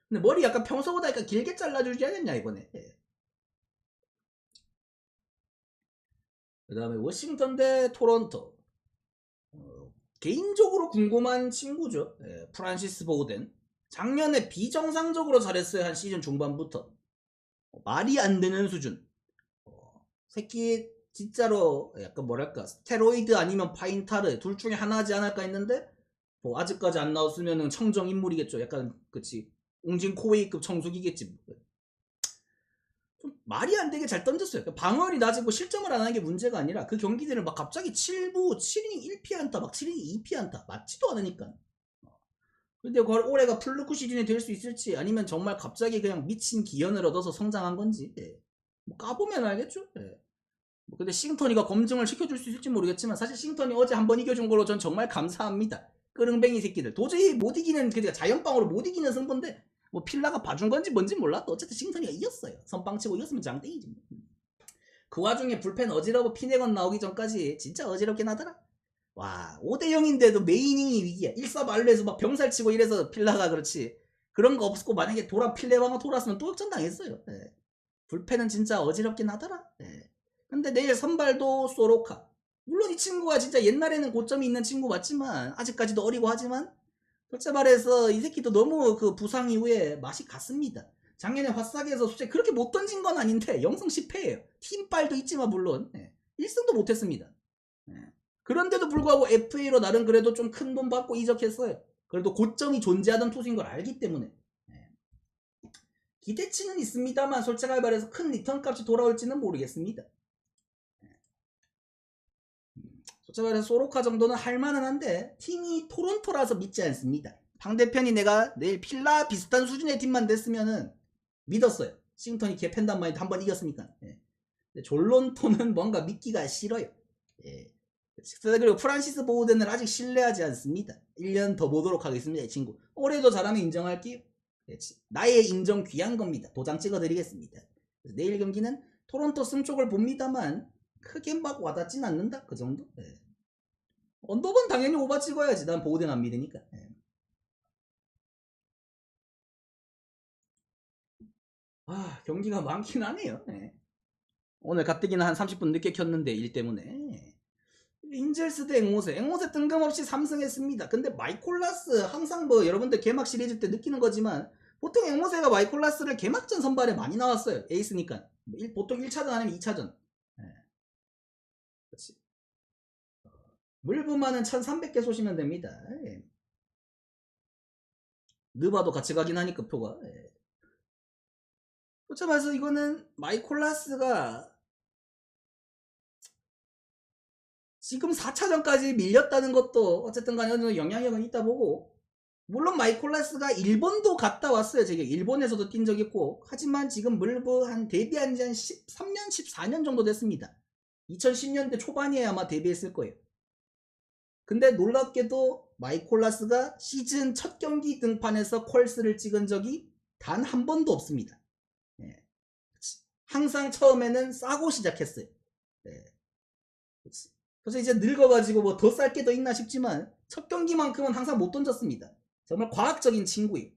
근데 머리 약간 평소보다 약간 길게 잘라주지 않았냐 이번에. 예. 그 다음에 워싱턴 대 토론토. 개인적으로 궁금한 친구죠. 예, 프란시스 보우덴. 작년에 비정상적으로 잘했어요. 한 시즌 중반부터. 말이 안 되는 수준. 새끼 진짜로 약간 뭐랄까 스테로이드 아니면 파인타르 둘 중에 하나 하지 않을까 했는데 뭐 아직까지 안 나왔으면 청정 인물이겠죠. 약간 그치 웅진 코웨이급 청소기겠지. 좀 말이 안 되게 잘 던졌어요. 방어율이 낮고 실점을 안 하는 게 문제가 아니라 그 경기들을 막 갑자기 7부 7이닝 1피안타 막 7이닝 2피안타 맞지도 않으니까. 근데 올해가 플루크 시즌이 될 수 있을지 아니면 정말 갑자기 그냥 미친 기연을 얻어서 성장한 건지 뭐 까보면 알겠죠. 근데 싱턴이가 검증을 시켜줄 수 있을지 모르겠지만 사실 싱턴이 어제 한번 이겨준 걸로 전 정말 감사합니다. 끄릉뱅이 새끼들 도저히 못 이기는 그러니까 자연빵으로 못 이기는 승부인데 뭐 필라가 봐준 건지 뭔지 몰라도 어쨌든 싱턴이가 이겼어요. 선빵치고 이겼으면 장땡이지. 그 와중에 불펜 어지러워 피네건 나오기 전까지 진짜 어지럽긴 하더라. 와 5대0인데도 메이닝이 위기야. 1사 말로해서 막 병살 치고 이래서 필라가 그렇지. 그런 거 없었고 만약에 필레방가 돌았으면 또 역전당했어요. 불펜은 진짜 어지럽긴 하더라. 근데 내일 선발도 소로카. 물론 이 친구가 진짜 옛날에는 고점이 있는 친구 맞지만 아직까지도 어리고 하지만 솔직히 말해서 이 새끼도 너무 그 부상 이후에 맛이 갔습니다. 작년에 화싹에서 솔직히 그렇게 못 던진 건 아닌데 영성 10패예요. 팀빨도 있지만 물론 1승도 못했습니다. 그런데도 불구하고 FA로 나름 그래도 좀 큰 돈 받고 이적했어요. 그래도 고점이 존재하던 투수인 걸 알기 때문에 기대치는 있습니다만 솔직하게 말해서 큰 리턴 값이 돌아올지는 모르겠습니다. 솔직히 말해서 소로카 정도는 할만은 한데 팀이 토론토라서 믿지 않습니다. 상대편이 내가 내일 필라 비슷한 수준의 팀만 됐으면은 믿었어요. 싱턴이 개팬단 마인드 한번 이겼으니까. 근데 졸론토는 뭔가 믿기가 싫어요. 그리고 프란시스 보우덴을 아직 신뢰하지 않습니다. 1년 더 보도록 하겠습니다. 이 친구 올해도 잘하면 인정할게요. 나의 인정 귀한 겁니다. 도장 찍어드리겠습니다. 내일 경기는 토론토 승쪽을 봅니다만 크게 막 와닿진 않는다. 그 정도. 언더번 당연히 오바 찍어야지. 난 보우덴 안 믿으니까. 경기가 많긴 하네요. 오늘 가뜩이나 한 30분 늦게 켰는데 일 때문에. 인젤스 대 앵호세 뜬금없이 3승했습니다. 근데 마이콜라스 항상 뭐 여러분들 개막 시리즈 때 느끼는 거지만 보통 앵호세가 마이콜라스를 개막전 선발에 많이 나왔어요. 에이스니까. 보통 1차전 아니면 2차전. 그렇지. 물부만은 1300개 쏘시면 됩니다. 느바도 같이 가긴 하니까 표가. 그렇죠. 말해서 이거는 마이콜라스가 지금 4차전까지 밀렸다는 것도 어쨌든 간에 어느 정도 영향력은 있다 보고 물론 마이콜라스가 일본도 갔다 왔어요. 제가 일본에서도 뛴 적 있고 하지만 지금 물부 데뷔한 지 한 13년 14년 정도 됐습니다. 2010년대 초반이에 아마 데뷔했을 거예요. 근데 놀랍게도 마이콜라스가 시즌 첫 경기 등판에서 콜스를 찍은 적이 단 한 번도 없습니다. 항상 처음에는 싸고 시작했어요. 그래서 이제 늙어가지고 뭐 더 쌀 게 더 있나 싶지만 첫 경기만큼은 항상 못 던졌습니다. 정말 과학적인 친구예요.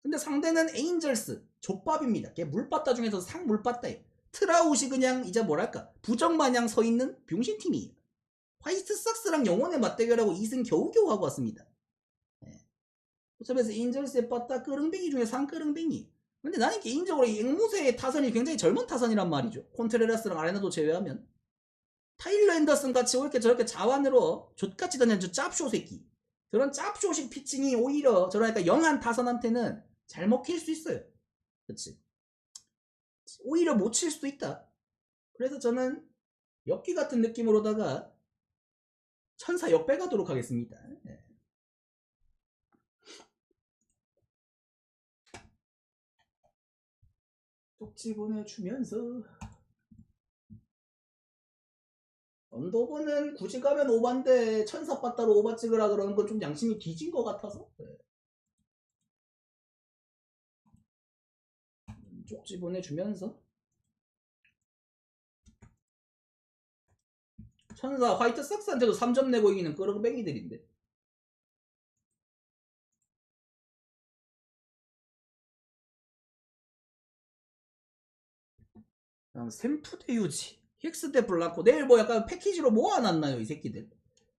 근데 상대는 에인절스 족밥입니다. 걔 물바다 중에서 상 물바다예요. 트라웃이 그냥 이제 뭐랄까 부정마냥 서있는 병신팀이에요. 화이트삭스랑 영원의 맞대결하고 2승 겨우겨우 하고 왔습니다. 그래서 에인절스의 바다 끄릉뱅이 중에 상끄릉뱅이. 근데 나는 개인적으로 이 앵무새의 타선이 굉장히 젊은 타선이란 말이죠. 콘트레라스랑 아레나도 제외하면. 타일러 앤더슨 같이 이렇게 저렇게 자완으로 족같이 던진 저 짭쇼 새끼. 저런 짭쇼식 피칭이 오히려 저러니까 영한 타선한테는 잘 먹힐 수 있어요. 그렇지. 오히려 못 칠 수도 있다. 그래서 저는 엽기 같은 느낌으로다가 천사 역배 가도록 하겠습니다. 쪽지 보내주면서 언더버는 굳이 가면 오반데 천사 빠따로 오바 찍으라 그러는 건 좀 양심이 뒤진 것 같아서 쪽지 보내주면서 천사 화이트삭스한테도 3점 내고 이기는 끄렁뱅이들인데 샘프 대 유지 힉스 대 블랑코 내일 뭐 약간 패키지로 모아놨나요 이 새끼들.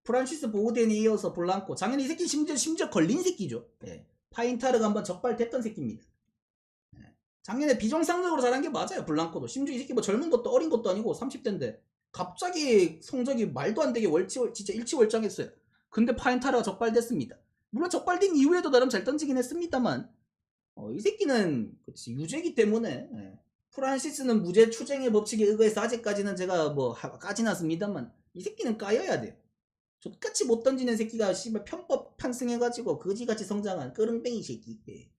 프란시스 보우덴에 이어서 블랑코 작년에 이 새끼 심지어 걸린 새끼죠. 파인타르가 한번 적발됐던 새끼입니다. 작년에 비정상적으로 잘한 게 맞아요. 블랑코도 심지어 이 새끼 뭐 젊은 것도 어린 것도 아니고 30대인데 갑자기 성적이 말도 안 되게 진짜 일치월장했어요. 근데 파인타르가 적발됐습니다. 물론 적발된 이후에도 나름 잘 던지긴 했습니다만 이 새끼는 그치, 유죄기 때문에 프란시스는 무죄 추정의 법칙에 의거해서 아직까지는 제가 뭐 까진 않습니다만 이 새끼는 까여야 돼요. 족같이 못 던지는 새끼가 씨발 편법 편승해가지고 거지같이 성장한 끄릉뱅이 새끼. 예.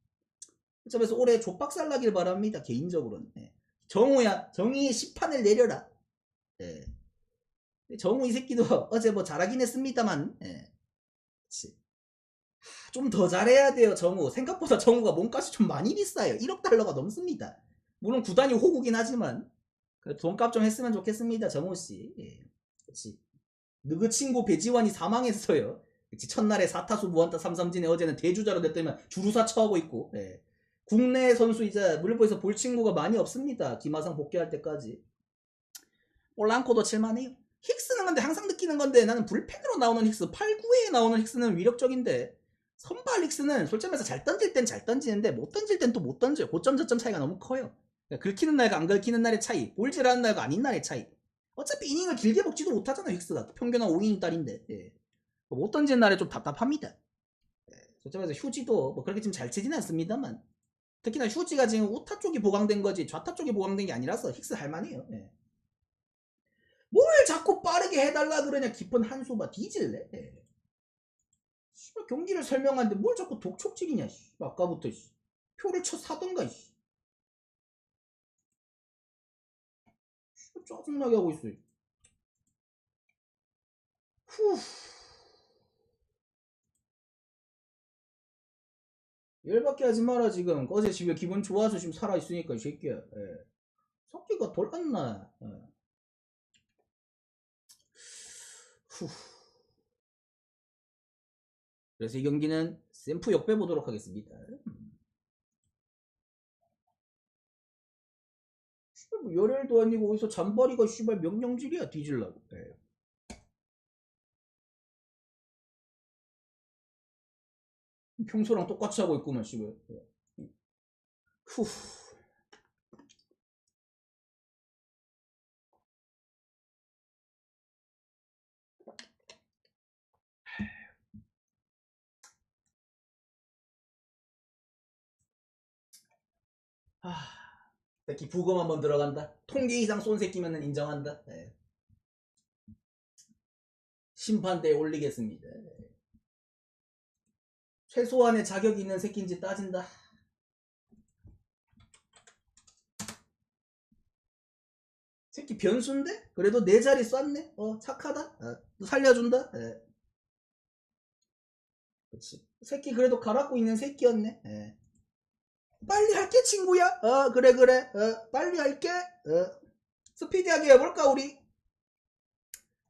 그래서 올해 족박살 나길 바랍니다. 개인적으로는. 예. 정우야, 정의의 심판을 내려라. 예. 정우 이 새끼도 어제 뭐 잘하긴 했습니다만, 예. 좀 더 잘해야 돼요. 정우. 생각보다 정우가 몸값이 좀 많이 비싸요. 1억 달러가 넘습니다. 물론 구단이 호구긴 하지만 돈값 좀 했으면 좋겠습니다. 정우씨. 예. 그렇지. 너그 친구 배지환이 사망했어요. 그치. 첫날에 4타수 무안타 3삼진에 어제는 대주자로 됐더니만 주루사 처하고 있고. 예. 국내 선수 이제 물보에서 볼 친구가 많이 없습니다. 김하성 복귀할 때까지. 올랑코도 칠만해요. 힉스는 근데 항상 느끼는 건데 나는 불펜으로 나오는 힉스 8, 9회에 나오는 힉스는 위력적인데 선발 힉스는 솔직히 말해서 잘 던질 땐 잘 던지는데 못 던질 땐 또 못 던져요. 고점 저점 차이가 너무 커요. 그러니까 긁히는 날과 안 긁히는 날의 차이, 볼질하는 날과 아닌 날의 차이. 어차피 이닝을 길게 먹지도 못하잖아 힉스가. 평균 한 5이닝 예. 못 던지는 날에 좀 답답합니다. 예. 솔직히 말해서 휴지도 뭐 그렇게 지금 잘 치지는 않습니다만 특히나 휴지가 지금 우타 쪽이 보강된 거지 좌타 쪽이 보강된 게 아니라서 힉스 할만해요. 예. 뭘 자꾸 빠르게 해달라 그러냐. 깊은 한수 봐. 뒤질래. 예. 씨발 경기를 설명하는데 뭘 자꾸 독촉질이냐. 씨발 아까부터 씨. 표를 쳐 사던가. 씨. 씨발 짜증나게 하고 있어. 후. 열받게 하지 마라 지금. 어제 집에 기분 좋아서 지금 살아있으니까 이 새끼야. 예. 새끼가 돌았나. 예. 후. 그래서 이 경기는 샘프 역배 보도록 하겠습니다. 씨발 뭐 열혈도 아니고 어디서 잔바리가 씨발 명령질이야 뒤질라고. 예. 평소랑 똑같이 하고 있구만 씨발. 예. 후. 새끼 부검 한번 들어간다. 통계 이상 쏜 새끼면은 인정한다. 네. 심판대에 올리겠습니다. 네. 최소한의 자격이 있는 새끼인지 따진다. 새끼 변수인데? 그래도 내 자리 쐈네? 착하다? 살려준다? 네. 그치. 새끼 그래도 갈았고 있는 새끼였네. 네. 빨리 할게 친구야. 그래. 빨리 할게. 스피디하게 해볼까 우리?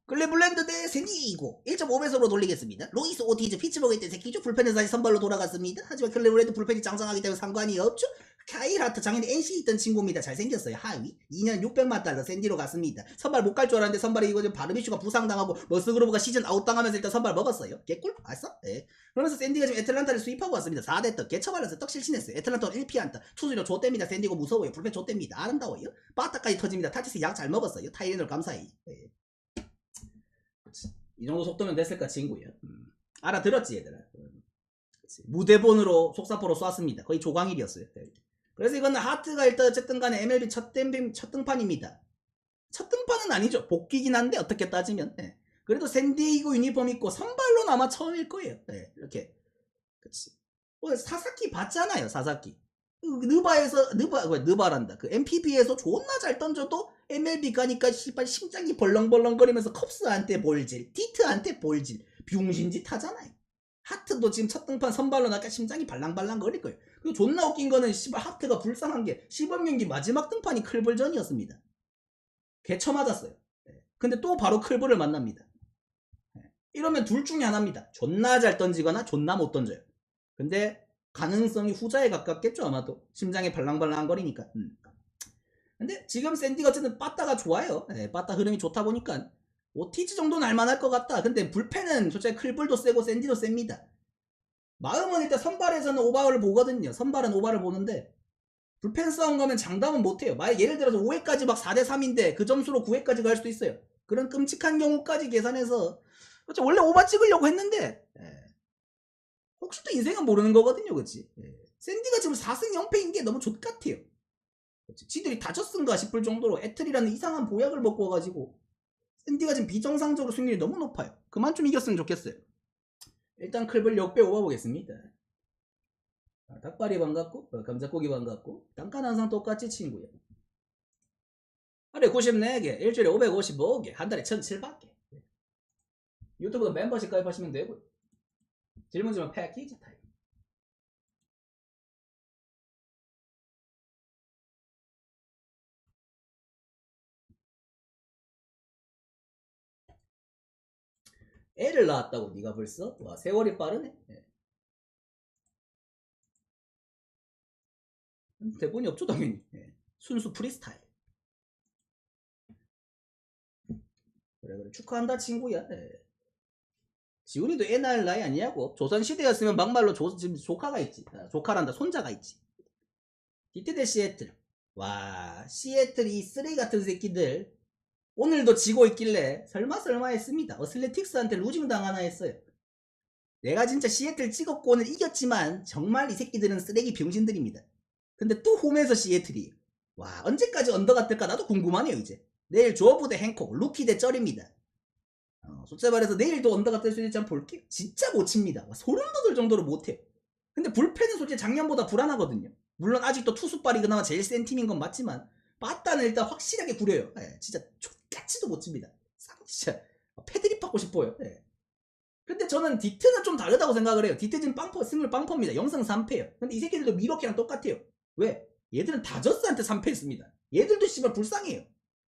클리블랜드 대 샌디에이고 1.5배속으로 돌리겠습니다. 로이스 오티즈 피츠버그 때 새끼죠. 불펜에서 다시 선발로 돌아갔습니다. 하지만 클리블랜드 불펜이 장성하기 때문에 상관이 없죠. 카일 하트 작년에 NC에 있던 친구입니다. 잘생겼어요. 하위 2년 600만 달러 샌디로 갔습니다. 선발 못 갈 줄 알았는데 선발에 이거 바르비슈가 부상당하고 머스그로브가 시즌 아웃당하면서 일단 선발 먹었어요. 개꿀? 알았어? 네. 그러면서 샌디가 지금 애틀란타를 수입하고 왔습니다. 4대 떡 개처발라서 떡 실신했어요. 애틀란타는 1피안타 투수로 좆됩니다. 샌디고 무서워요. 불펜 좆됩니다. 아름다워요. 바타까지 터집니다. 타티스 약 잘 먹었어요. 타이레놀 감사히. 네. 이 정도 속도면 됐을까 친구야. 알아들었지 얘들아. 무대본으로 속사포로 쐈습니다. 거의 조광일이었어요. 그래서 이거는 하트가 일단 어쨌든 간에 MLB 첫 등판입니다. 첫 등판은 아니죠. 복귀긴 한데 어떻게 따지면. 네. 그래도 샌디에이고 유니폼 입고 선발로는 아마 처음일 거예요. 네. 이렇게. 그치. 사사키 봤잖아요. 사사키. 느바란다. 그 MPB에서 존나 잘 던져도 MLB 가니까 씨발 심장이 벌렁벌렁거리면서 컵스한테 볼질, 티트한테 볼질, 병신짓 하잖아요. 하트도 지금 첫 등판 선발로 나니까 심장이 발랑발랑 거릴 거예요. 그리고 존나 웃긴 거는 씨발 하트가 불쌍한 게 시범 경기 마지막 등판이 클볼전이었습니다. 개쳐 맞았어요. 근데 또 바로 클볼을 만납니다. 이러면 둘 중에 하나입니다. 존나 잘 던지거나 존나 못 던져요. 근데 가능성이 후자에 가깝겠죠 아마도. 심장이 발랑발랑 거리니까. 근데 지금 샌디가 어쨌든 빠따가 좋아요. 네, 빠따 흐름이 좋다 보니까 오티즈 정도는 알만할 것 같다. 근데 불펜은 솔직히 클볼도 세고 샌디도 셉니다. 마음은 일단 선발에서는 오바를 보거든요. 선발은 오바를 보는데 불펜 싸움 가면 장담은 못해요. 만약 예를 들어서 5회까지 막 4대3인데 그 점수로 9회까지 갈 수도 있어요. 그런 끔찍한 경우까지 계산해서 원래 오바 찍으려고 했는데 혹시 또 인생은 모르는 거거든요. 그치? 샌디가 지금 4승 0패인 게 너무 좆같아요. 지들이 다졌은가 싶을 정도로 애틀이라는 이상한 보약을 먹고 와가지고 샌디가 지금 비정상적으로 승률이 너무 높아요. 그만 좀 이겼으면 좋겠어요. 일단 클블 역배 오버보겠습니다. 닭발이 반갑고 감자고기 반갑고 단가는 항상 똑같이 친구야. 하루에 94개, 일주일에 555개, 한 달에 1700개. 유튜브도 멤버십 가입하시면 되고요. 질문 주면 패키지 타입. 애를 낳았다고 네가 벌써? 와, 세월이 빠르네. 네. 대본이 없죠 당연히. 네. 순수 프리스타일. 그래 축하한다 친구야. 네. 지훈이도 애 낳을 나이 아니냐고. 조선시대였으면 막말로 지금 조카가 있지. 조카란다 손자가 있지. 디테데 시애틀. 와, 시애틀 이 쓰레기 같은 새끼들 오늘도 지고 있길래 설마 했습니다. 어슬레틱스한테 루징 당하나 했어요. 내가 진짜 시애틀 찍었고 오늘 이겼지만 정말 이 새끼들은 쓰레기 병신들입니다. 근데 또 홈에서 시애틀이. 와, 언제까지 언더가 뜰까 나도 궁금하네요 이제. 내일 조어부 대 행콕, 루키 대 쩔입니다. 솔직히 말해서 내일도 언더가 뜰 수 있을지 한번 볼게요. 진짜 못 칩니다. 소름 돋을 정도로 못해요. 근데 불펜은 솔직히 작년보다 불안하거든요. 물론 아직도 투수발이 그나마 제일 센 팀인 건 맞지만 빠따는 일단 확실하게 구려요. 네, 진짜 족같이도 못 칩니다. 진짜 패드립 받고 싶어요. 네. 근데 저는 디트는 좀 다르다고 생각을 해요. 디트 지금 승률 빵퍼입니다. 0승 3패예요. 근데 이 새끼들도 미러키랑 똑같아요. 왜? 얘들은 다저스한테 3패 했습니다. 얘들도 씨발 불쌍해요.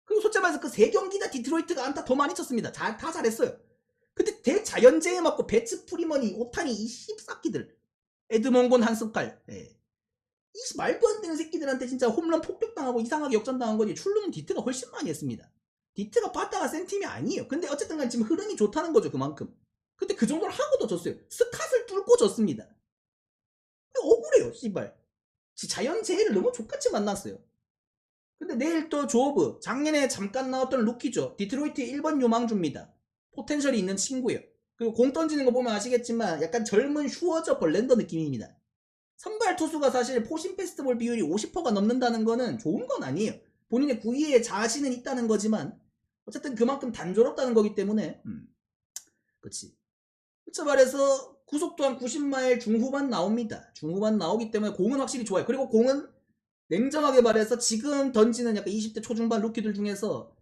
그리고 솔직히 말해서 그 3경기다 디트로이트가 안타 더 많이 쳤습니다. 다 잘했어요. 근데 대자연재해 맞고 배츠 프리머니 오타니 이 씹새끼들 에드몽곤 한승칼 이 말도 안 되는 새끼들한테 진짜 홈런 폭격당하고 이상하게 역전당한 거지. 출루는 디트가 훨씬 많이 했습니다. 디트가 빠따가 센 팀이 아니에요. 근데 어쨌든 간 지금 흐름이 좋다는 거죠 그만큼. 근데 그 정도를 하고도 졌어요. 스캇을 뚫고 졌습니다. 억울해요 씨발. 자연재해를 너무 족같이 만났어요. 근데 내일 또 조브 작년에 잠깐 나왔던 루키죠. 디트로이트 1번 요망주입니다. 포텐셜이 있는 친구예요. 그리고 공 던지는 거 보면 아시겠지만 약간 젊은 슈어저 벌렌더 느낌입니다. 선발 투수가 사실 포심 패스트볼 비율이 50%가 넘는다는 거는 좋은 건 아니에요. 본인의 구위에 자신은 있다는 거지만 어쨌든 그만큼 단조롭다는 거기 때문에 그치. 그쵸 말해서 구속도 한 90마일 중후반 나옵니다. 중후반 나오기 때문에 공은 확실히 좋아요. 그리고 공은 냉정하게 말해서 지금 던지는 약간 20대 초중반 루키들 중에서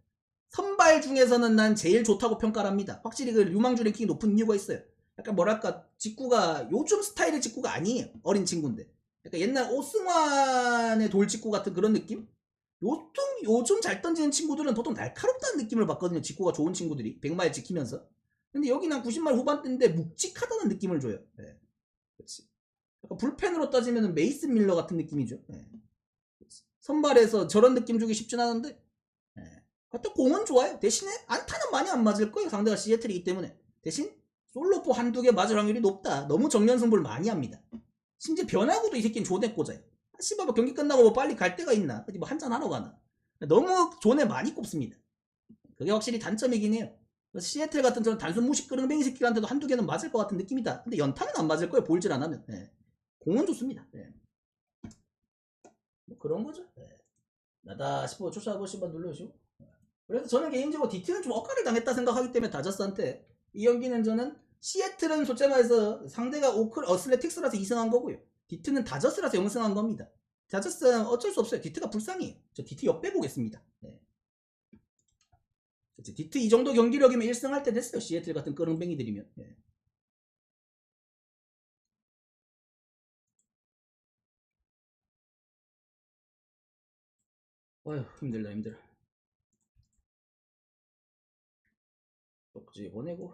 선발 중에서는 난 제일 좋다고 평가를 합니다. 확실히 그 유망주 랭킹이 높은 이유가 있어요. 약간 뭐랄까 직구가 요즘 스타일의 직구가 아니에요. 어린 친구인데 약간 옛날 오승환의 돌직구 같은 그런 느낌? 요즘 잘 던지는 친구들은 보통 날카롭다는 느낌을 받거든요. 직구가 좋은 친구들이 100마일 지키면서. 근데 여기는 한 90마일 후반대인데 묵직하다는 느낌을 줘요. 네. 그렇지. 약간 불펜으로 따지면 메이슨 밀러 같은 느낌이죠. 네. 선발에서 저런 느낌 주기 쉽진 않은데 또 공은 좋아요. 대신에 안타는 많이 안 맞을 거예요. 상대가 시애틀이기 때문에. 대신 솔로포 한두 개 맞을 확률이 높다. 너무 정면승부를 많이 합니다. 심지어 변화구도 이 새끼는 존에 꽂아요. 씨발 뭐 경기 끝나고 뭐 빨리 갈 데가 있나? 어디 뭐 한잔 하러 가나? 너무 존에 많이 꼽습니다. 그게 확실히 단점이긴 해요. 시애틀 같은 저는 단순 무식 끄릉뱅이 새끼한테도 한두 개는 맞을 것 같은 느낌이다. 근데 연타는 안 맞을 거예요. 볼질 안 하면. 공은 좋습니다. 뭐 그런 거죠. 나다 싶어 쫓아보시면 눌러주시고. 그래서 저는 개인적으로 디트는 좀 억까를 당했다 생각하기 때문에 다저스한테 이 경기는 저는 시애틀은 솔직히 말해서 상대가 어슬레틱스라서 2승한 거고요. 디트는 다저스라서 0승한 겁니다. 다저스는 어쩔 수 없어요. 디트가 불쌍해요. 저 디트 역배 보겠습니다. 디트 이 정도 경기력이면 1승 할 때 됐어요. 시애틀 같은 끄릉뱅이들이면. 어휴 힘들다 힘들어. 쪽지 보내고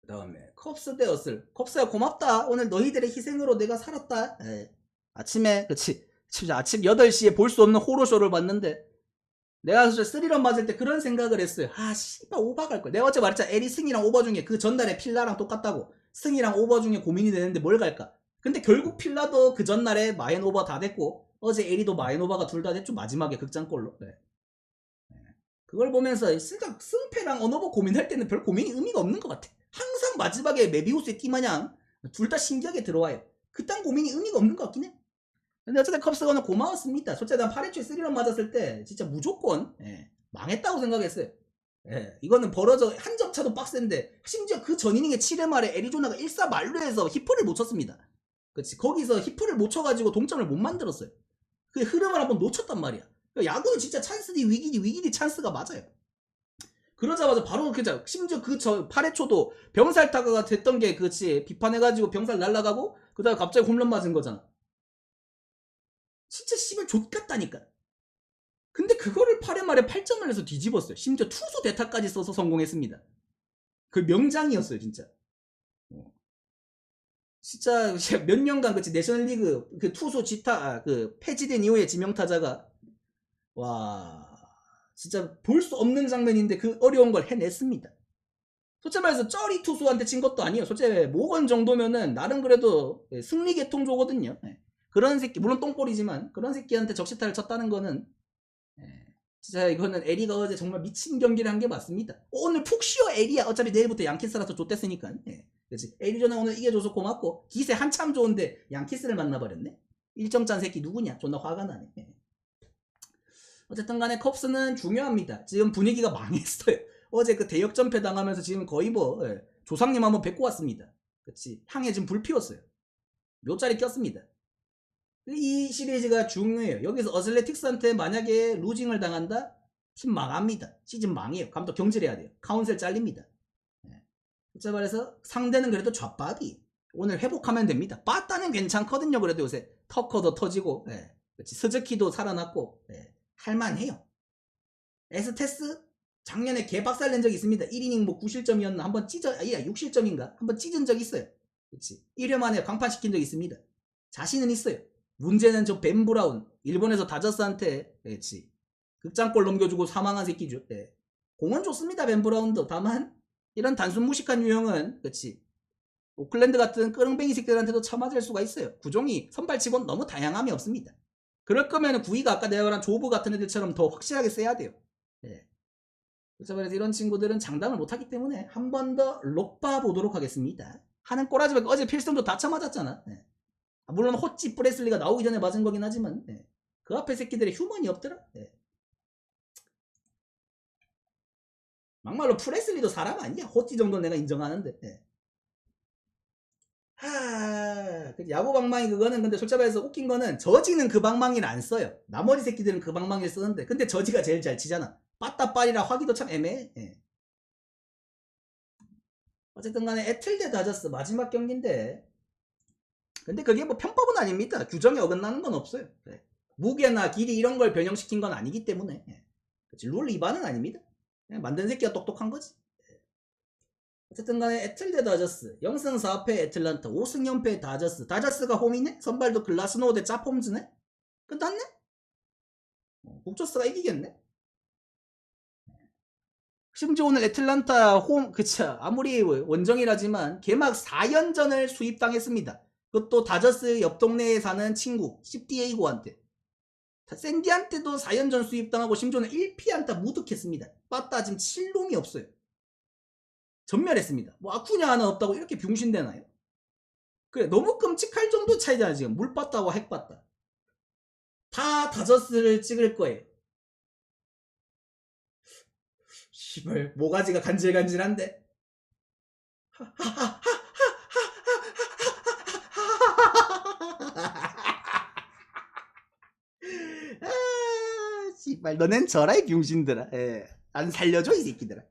그 다음에 컵스 대 어슬. 컵스야 고맙다. 오늘 너희들의 희생으로 내가 살았다. 아침에 그치 진짜 아침 8시에 볼 수 없는 호러쇼를 봤는데 내가 진짜 3런 맞을 때 그런 생각을 했어요. 아 씨발 오바 갈걸. 내가 어제 말했잖아. 에리 승이랑 오버 중에 그 전날에 필라랑 똑같다고. 승이랑 오버 중에 고민이 되는데 뭘 갈까. 근데 결국 필라도 그 전날에 마인 오버 다 됐고 어제 에리도 마인 오버가 둘 다 됐죠. 마지막에 극장골로. 그걸 보면서 승패랑 언어버 고민할 때는 별 고민이 의미가 없는 것 같아. 항상 마지막에 메비우스의 띠마냥 둘 다 신기하게 들어와요. 그딴 고민이 의미가 없는 것 같긴 해. 근데 어쨌든 컵스가 오늘 고마웠습니다. 솔직히 난 8회초에 3런 맞았을 때 진짜 무조건 망했다고 생각했어요. 이거는 벌어져 한 점 차도 빡센데 심지어 그 전 이닝에 7회 말에 애리조나가 1사 만루에서 히프를 못 쳤습니다. 그렇지. 거기서 히프를 못 쳐가지고 동점을 못 만들었어요. 그 흐름을 한번 놓쳤단 말이야. 야구는 진짜 찬스니 위기니 찬스가 맞아요. 그러자마자 바로 그자 심지어 그 8회 초도 병살 타가가 됐던 게 그렇지 비판해가지고 병살 날라가고 그다음에 갑자기 홈런 맞은 거잖아. 진짜 씨발 좆같다니까. 근데 그거를 8회 말에 8점을 내서 뒤집었어요. 심지어 투수 대타까지 써서 성공했습니다. 그 명장이었어요 진짜. 진짜 몇 년간 그치 내셔널리그 그 투수 지타 그 폐지된 이후에 지명타자가 와 진짜 볼 수 없는 장면인데 그 어려운 걸 해냈습니다. 솔직히 말해서 쩌리 투수한테 친 것도 아니에요. 솔직히 모건 정도면은 나름 그래도 승리 계통조거든요. 그런 새끼 물론 똥볼이지만 그런 새끼한테 적시타를 쳤다는 거는 진짜 이거는 에리가 어제 정말 미친 경기를 한 게 맞습니다. 오늘 푹 쉬어 에리야. 어차피 내일부터 양키스라서 좆됐으니까. 그렇지. 애리조나 오늘 이겨줘서 고맙고 기세 한참 좋은데 양키스를 만나버렸네. 일정짠 새끼 누구냐. 존나 화가 나네. 어쨌든 간에 컵스는 중요합니다. 지금 분위기가 망했어요. 어제 그 대역전패 당하면서 지금 거의 뭐 조상님 한번 뵙고 왔습니다. 그렇지. 향에 지금 불 피웠어요. 묘자리 꼈습니다. 이 시리즈가 중요해요. 여기서 어슬레틱스한테 만약에 루징을 당한다? 팀 망합니다. 시즌 망해요. 감독 경질해야 돼요. 카운셀 잘립니다. 자 말해서 상대는 그래도 좌박이 오늘 회복하면 됩니다. 빠따는 괜찮거든요. 그래도 요새 터커도 터지고 스즈키도 살아났고 할만해요. 에스테스 작년에 개박살 낸 적이 있습니다. 1이닝 뭐 9실점이었나 한번 찢어 6실점인가 한번 찢은 적 있어요. 그렇지. 1회 만에 강판시킨 적 있습니다. 자신은 있어요. 문제는 저 벤 브라운 일본에서 다저스한테 그렇지. 극장골 넘겨주고 사망한 새끼죠. 공은 좋습니다. 벤 브라운도. 다만 이런 단순 무식한 유형은 그렇지. 오클랜드 같은 끄릉뱅이 새끼들한테도 처맞을 수가 있어요. 구종이 선발치곤 너무 다양함이 없습니다. 그럴 거면 구위가 아까 내가 말한 조브 같은 애들처럼 더 확실하게 세야 돼요. 그래서 이런 친구들은 장담을 못하기 때문에 한 번 더 록봐 보도록 하겠습니다. 하는 꼬라지밖에 어제 필승도 다 처맞았잖아. 물론 호찌 프레슬리가 나오기 전에 맞은 거긴 하지만 그 앞에 새끼들의 휴먼이 없더라. 막말로 프레슬리도 사람 아니야. 호찌 정도는 내가 인정하는데. 야구 방망이 그거는 근데 솔직히 말해서 웃긴 거는 저지는 그 방망이를 안 써요. 나머지 새끼들은 그 방망이를 쓰는데 근데 저지가 제일 잘 치잖아. 빠따빨이라 하기도 참 애매해. 어쨌든 간에 애틀대 다저스 마지막 경기인데 근데 그게 뭐 편법은 아닙니다. 규정에 어긋나는 건 없어요. 무게나 길이 이런 걸 변형시킨 건 아니기 때문에 룰 위반은 아닙니다. 만든 새끼가 똑똑한 거지. 어쨌든 간에 애틀대 다저스 0승 4패 애틀란타 5승 0패 다저스가 홈이네? 선발도 글라스노우 대 짜폼즈네? 끝났네? 국저스가 이기겠네? 심지어 오늘 애틀란타 그쵸 아무리 원정이라지만 개막 4연전을 수입당했습니다. 그것도 다저스 옆 동네에 사는 친구 CDA고한테 샌디한테도 4연전 수입당하고 심지어는 1피안타 무득했습니다. 빠따 지금 7놈이 없어요. 전멸했습니다. 뭐 아쿠냐 하나 없다고 이렇게 병신되나요? 그래 너무 끔찍할 정도 차이잖아 지금. 물빠따와 핵빠따 다 다저스를 찍을 거예요. 시발 모가지가 간질간질한데 씨발 너넨 저라이 병신들아. 안 살려줘 이 새끼들아.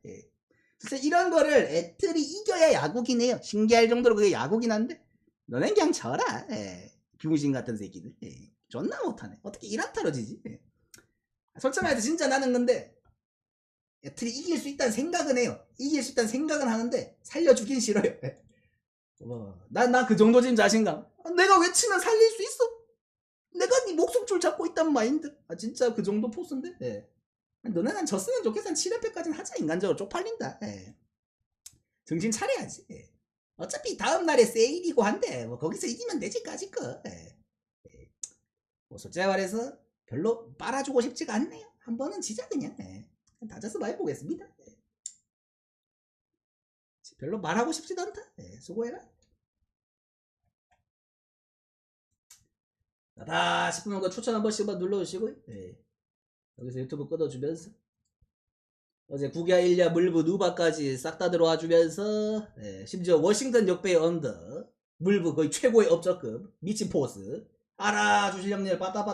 진짜 이런 거를 애틀이 이겨야 야구긴 해요. 신기할 정도로 그게 야구긴 한데 너넨 그냥 져라. 병신 같은 새끼들. 존나 못하네. 어떻게 1안타로 지지? 솔직히 말해서 진짜 나는 근데 애틀이 이길 수 있다는 생각은 해요. 이길 수 있다는 생각은 하는데 살려주긴 싫어요. 난 그 정도 지금 자신감. 내가 외치면 살릴 수 있어. 내가 네 목숨줄 잡고 있단 마인드. 진짜 그 정도 포스인데. 너네는 졌으면 좋겠어. 7연패까지는 하자. 인간적으로 쪽팔린다. 정신 차려야지. 어차피 다음날에 세일이고 한데 뭐 거기서 이기면 되지 까짓 거. 뭐 솔직히 말해서 별로 빨아주고 싶지가 않네요. 한 번은 지자 그냥. 다져서 많이 보겠습니다. 별로 말하고 싶지도 않다. 수고해라. 다 싶으면 그 추천 한 번씩만 눌러주시고, 예. 여기서 유튜브 끊어주면서 어제 구기아 일야 물부 누바까지 싹 다 들어와주면서, 예. 심지어 워싱턴 역배의 언더 물부 거의 최고의 업적급 미친 포스 알아주실 형님 빠따빠